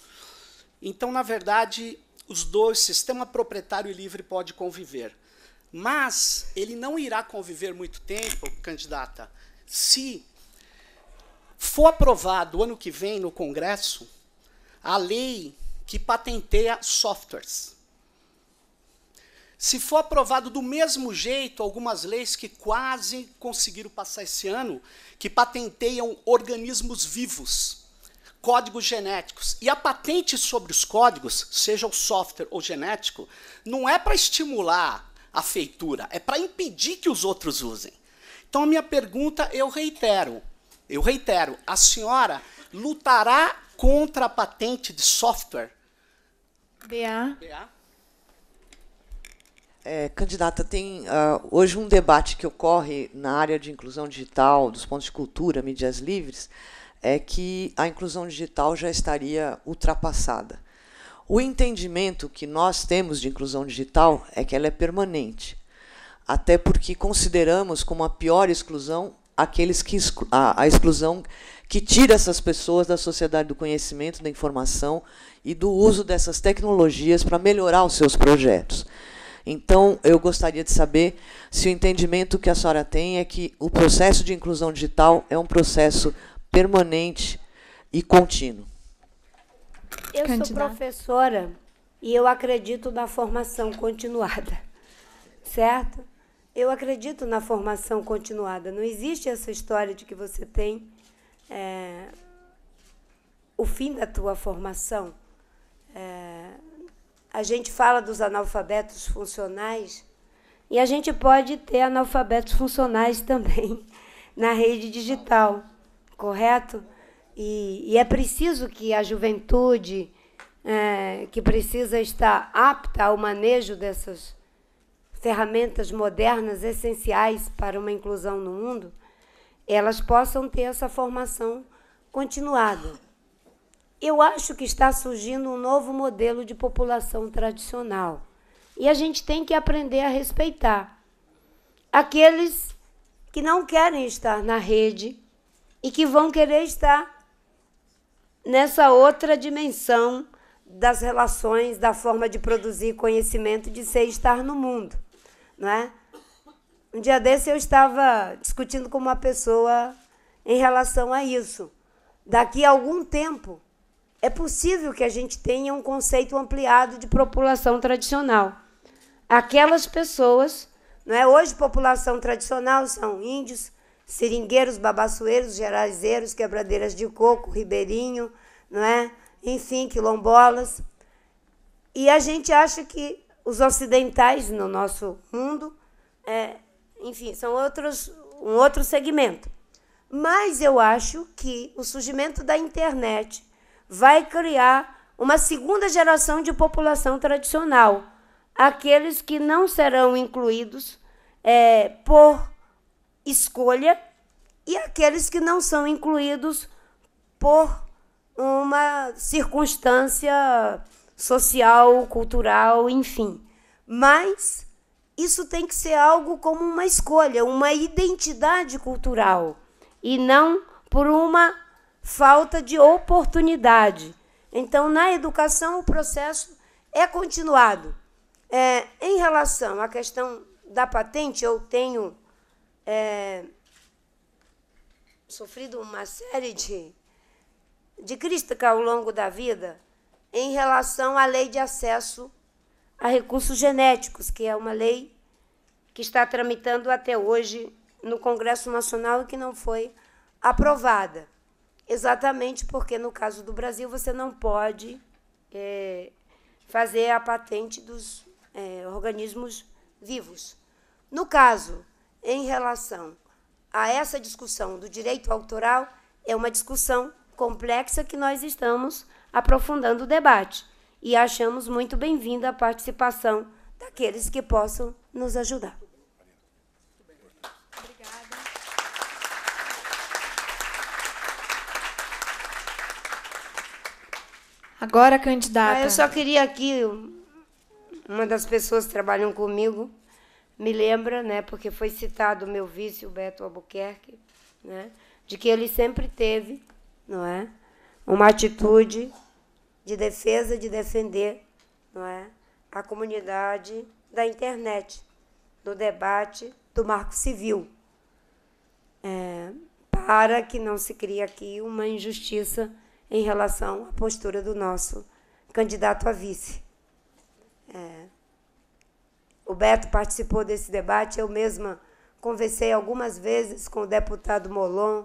Então, na verdade, os dois, sistema proprietário e livre, pode conviver. Mas ele não irá conviver muito tempo, candidata, se for aprovado ano que vem no Congresso a lei que patenteia softwares. Se for aprovado do mesmo jeito algumas leis que quase conseguiram passar esse ano, que patenteiam organismos vivos, códigos genéticos, e a patente sobre os códigos, seja o software ou genético, não é para estimular a feitura, é para impedir que os outros usem. Então, a minha pergunta, eu reitero, a senhora lutará contra a patente de software? Bea. Candidata, tem hoje um debate que ocorre na área de inclusão digital, dos pontos de cultura, mídias livres, é que a inclusão digital já estaria ultrapassada. O entendimento que nós temos de inclusão digital é que ela é permanente, até porque consideramos como a pior exclusão a exclusão que tira essas pessoas da sociedade do conhecimento, da informação e do uso dessas tecnologias para melhorar os seus projetos. Então, eu gostaria de saber se o entendimento que a senhora tem é que o processo de inclusão digital é um processo permanente e contínuo. Eu sou professora e eu acredito na formação continuada, certo? Eu acredito na formação continuada. Não existe essa história de que você tem o fim da tua formação. A gente fala dos analfabetos funcionais e a gente pode ter analfabetos funcionais também na rede digital, correto? E é preciso que a juventude, que precisa estar apta ao manejo dessas ferramentas modernas essenciais para uma inclusão no mundo, elas possam ter essa formação continuada. Eu acho que está surgindo um novo modelo de população tradicional. E a gente tem que aprender a respeitar aqueles que não querem estar na rede e que vão querer estar nessa outra dimensão das relações, da forma de produzir conhecimento, de ser e estar no mundo. Não é? Um dia desse eu estava discutindo com uma pessoa em relação a isso. Daqui a algum tempo, é possível que a gente tenha um conceito ampliado de população tradicional. Aquelas pessoas, não é? Hoje, população tradicional são índios, seringueiros, babassueiros, gerazeiros, quebradeiras de coco, ribeirinho, não é? Enfim, quilombolas. E a gente acha que os ocidentais no nosso mundo, enfim, são um outro segmento. Mas eu acho que o surgimento da internet vai criar uma segunda geração de população tradicional, aqueles que não serão incluídos por escolha e aqueles que não são incluídos por uma circunstância social, cultural, enfim. Mas isso tem que ser algo como uma escolha, uma identidade cultural, e não por uma falta de oportunidade. Então, na educação, o processo é continuado. Em relação à questão da patente, eu tenho sofrido uma série de crítica ao longo da vida em relação à lei de acesso a recursos genéticos, que é uma lei que está tramitando até hoje no Congresso Nacional e que não foi aprovada. Exatamente porque, no caso do Brasil, você não pode fazer a patente dos organismos vivos. No caso, em relação a essa discussão do direito autoral, é uma discussão complexa que nós estamos aprofundando o debate e achamos muito bem-vinda a participação daqueles que possam nos ajudar. Agora, candidata. Eu só queria aqui, uma das pessoas que trabalham comigo me lembra, né, porque foi citado o meu vice, o Beto Albuquerque, né, de que ele sempre teve, não é, uma atitude de defesa, de defender, não é, a comunidade da internet, no debate do Marco Civil, para que não se crie aqui uma injustiça em relação à postura do nosso candidato a vice. O Beto participou desse debate, eu mesma conversei algumas vezes com o deputado Molon,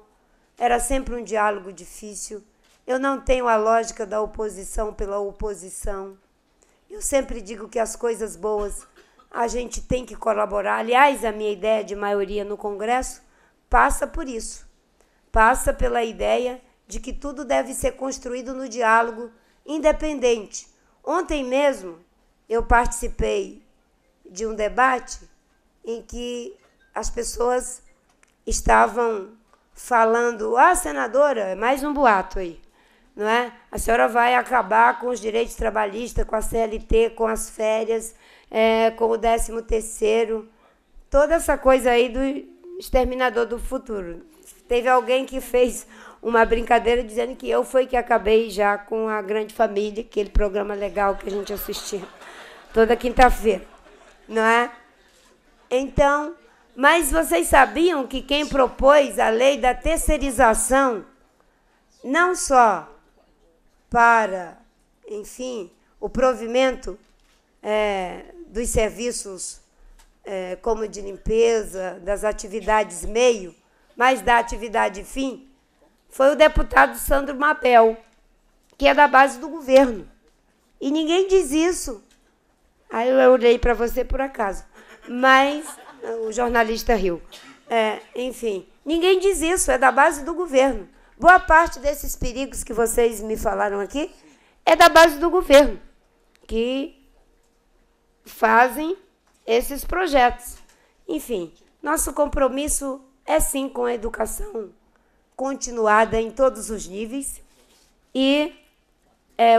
era sempre um diálogo difícil. Eu não tenho a lógica da oposição pela oposição. Eu sempre digo que as coisas boas a gente tem que colaborar. Aliás, a minha ideia de maioria no Congresso passa por isso. Passa pela ideia de que tudo deve ser construído no diálogo independente. Ontem mesmo eu participei de um debate em que as pessoas estavam falando: senadora, é mais um boato aí, não é? A senhora vai acabar com os direitos trabalhistas, com a CLT, com as férias, com o 13º, toda essa coisa aí do Exterminador do Futuro. Teve alguém que fez uma brincadeira dizendo que eu fui que acabei já com a Grande Família, aquele programa legal que a gente assistia toda quinta-feira. não é? Então, mas vocês sabiam que quem propôs a lei da terceirização, não só para, enfim, o provimento dos serviços como de limpeza, das atividades meio, mas da atividade fim, foi o deputado Sandro Mabel, que é da base do governo. E ninguém diz isso. Aí eu olhei para você por acaso. Mas o jornalista riu. Enfim, ninguém diz isso, é da base do governo. Boa parte desses perigos que vocês me falaram aqui é da base do governo, que fazem esses projetos. Enfim, nosso compromisso é sim com a educação continuada em todos os níveis e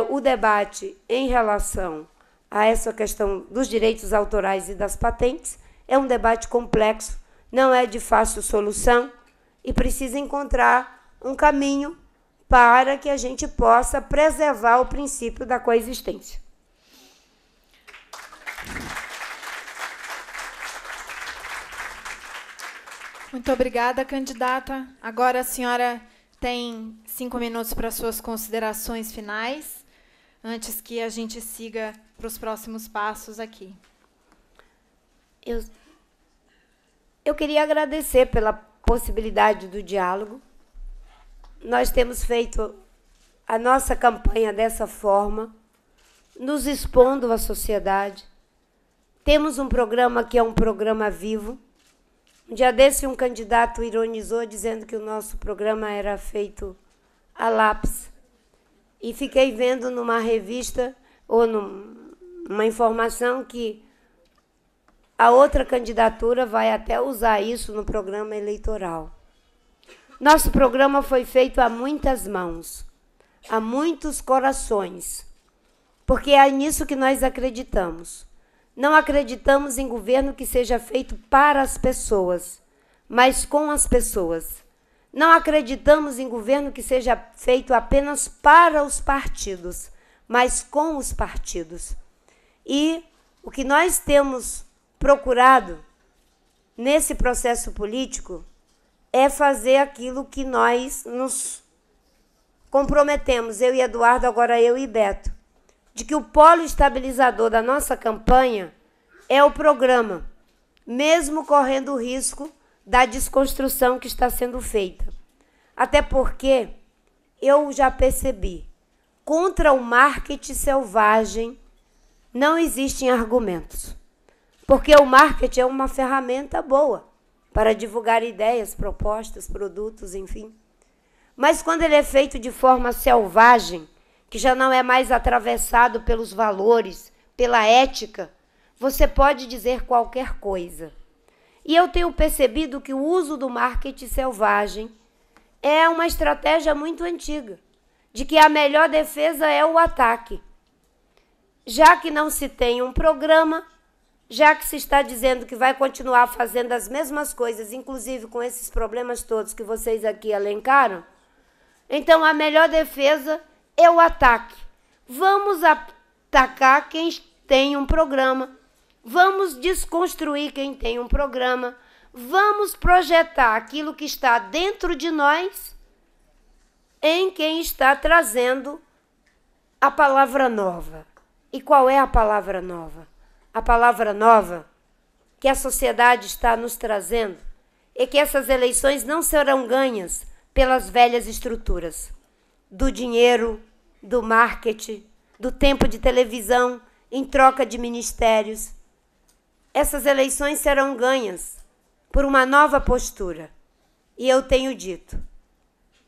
o debate em relação a essa questão dos direitos autorais e das patentes é um debate complexo, não é de fácil solução e precisa encontrar um caminho para que a gente possa preservar o princípio da coexistência. Muito obrigada, candidata. Agora a senhora tem 5 minutos para suas considerações finais, antes que a gente siga para os próximos passos aqui. Eu queria agradecer pela possibilidade do diálogo. Nós temos feito a nossa campanha dessa forma, nos expondo à sociedade. Temos um programa que é um programa vivo. Um dia desse, um candidato ironizou dizendo que o nosso programa era feito a lápis. E fiquei vendo numa revista ou numa informação que a outra candidatura vai até usar isso no programa eleitoral. Nosso programa foi feito a muitas mãos, a muitos corações, porque é nisso que nós acreditamos. Não acreditamos em governo que seja feito para as pessoas, mas com as pessoas. Não acreditamos em governo que seja feito apenas para os partidos, mas com os partidos. E o que nós temos procurado nesse processo político é fazer aquilo que nós nos comprometemos, eu e Eduardo, agora eu e Beto, de que o polo estabilizador da nossa campanha é o programa, mesmo correndo o risco da desconstrução que está sendo feita. Até porque eu já percebi, contra o marketing selvagem não existem argumentos, porque o marketing é uma ferramenta boa para divulgar ideias, propostas, produtos, enfim. Mas quando ele é feito de forma selvagem, que já não é mais atravessado pelos valores, pela ética, você pode dizer qualquer coisa. E eu tenho percebido que o uso do marketing selvagem é uma estratégia muito antiga, de que a melhor defesa é o ataque. Já que não se tem um programa, já que se está dizendo que vai continuar fazendo as mesmas coisas, inclusive com esses problemas todos que vocês aqui elencaram, então a melhor defesa é o ataque. Vamos atacar quem tem um programa, vamos desconstruir quem tem um programa, vamos projetar aquilo que está dentro de nós em quem está trazendo a palavra nova. E qual é a palavra nova? A palavra nova que a sociedade está nos trazendo é que essas eleições não serão ganhas pelas velhas estruturas do dinheiro, do marketing, do tempo de televisão em troca de ministérios. Essas eleições serão ganhas por uma nova postura. E eu tenho dito,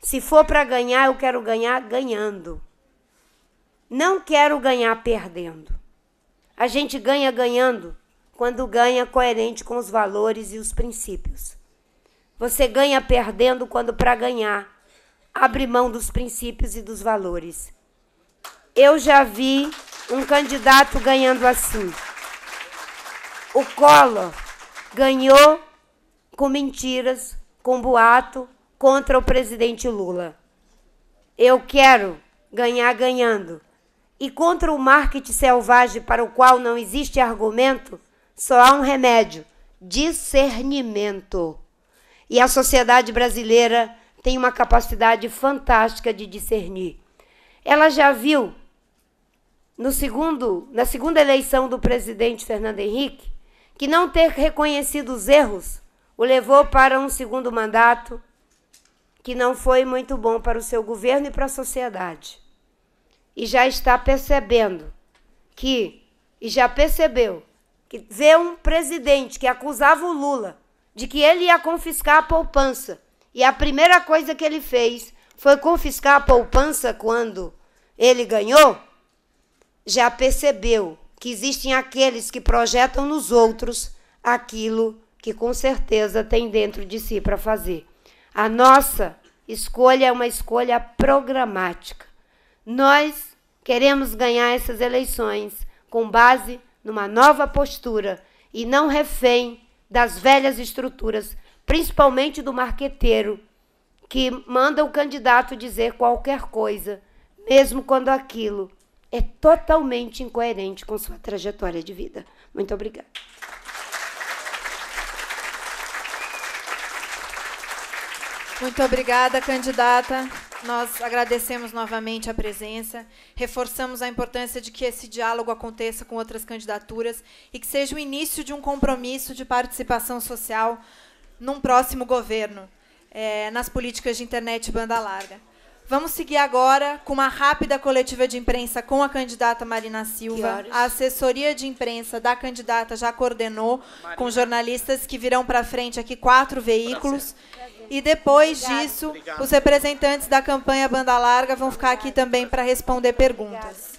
se for para ganhar, eu quero ganhar ganhando. Não quero ganhar perdendo. A gente ganha ganhando quando ganha coerente com os valores e os princípios. Você ganha perdendo quando, para ganhar, abre mão dos princípios e dos valores. Eu já vi um candidato ganhando assim. O Collor ganhou com mentiras, com boato, contra o presidente Lula. Eu quero ganhar ganhando. E contra o marketing selvagem para o qual não existe argumento, só há um remédio: discernimento. E a sociedade brasileira tem uma capacidade fantástica de discernir. Ela já viu, na segunda eleição do presidente Fernando Henrique, que não ter reconhecido os erros o levou para um segundo mandato que não foi muito bom para o seu governo e para a sociedade. E já está percebendo e já percebeu que ver um presidente que acusava o Lula de que ele ia confiscar a poupança, e a primeira coisa que ele fez foi confiscar a poupança quando ele ganhou, já percebeu que existem aqueles que projetam nos outros aquilo que com certeza tem dentro de si para fazer. A nossa escolha é uma escolha programática. Nós queremos ganhar essas eleições com base numa nova postura e não refém das velhas estruturas, principalmente do marqueteiro, que manda o candidato dizer qualquer coisa, mesmo quando aquilo é totalmente incoerente com sua trajetória de vida. Muito obrigada. Muito obrigada, candidata. Nós agradecemos novamente a presença, reforçamos a importância de que esse diálogo aconteça com outras candidaturas e que seja o início de um compromisso de participação social num próximo governo, nas políticas de internet e banda larga. Vamos seguir agora com uma rápida coletiva de imprensa com a candidata Marina Silva. A assessoria de imprensa da candidata já coordenou com jornalistas que virão para frente aqui 4 veículos. E depois disso, os representantes da campanha Banda Larga vão ficar aqui também para responder perguntas.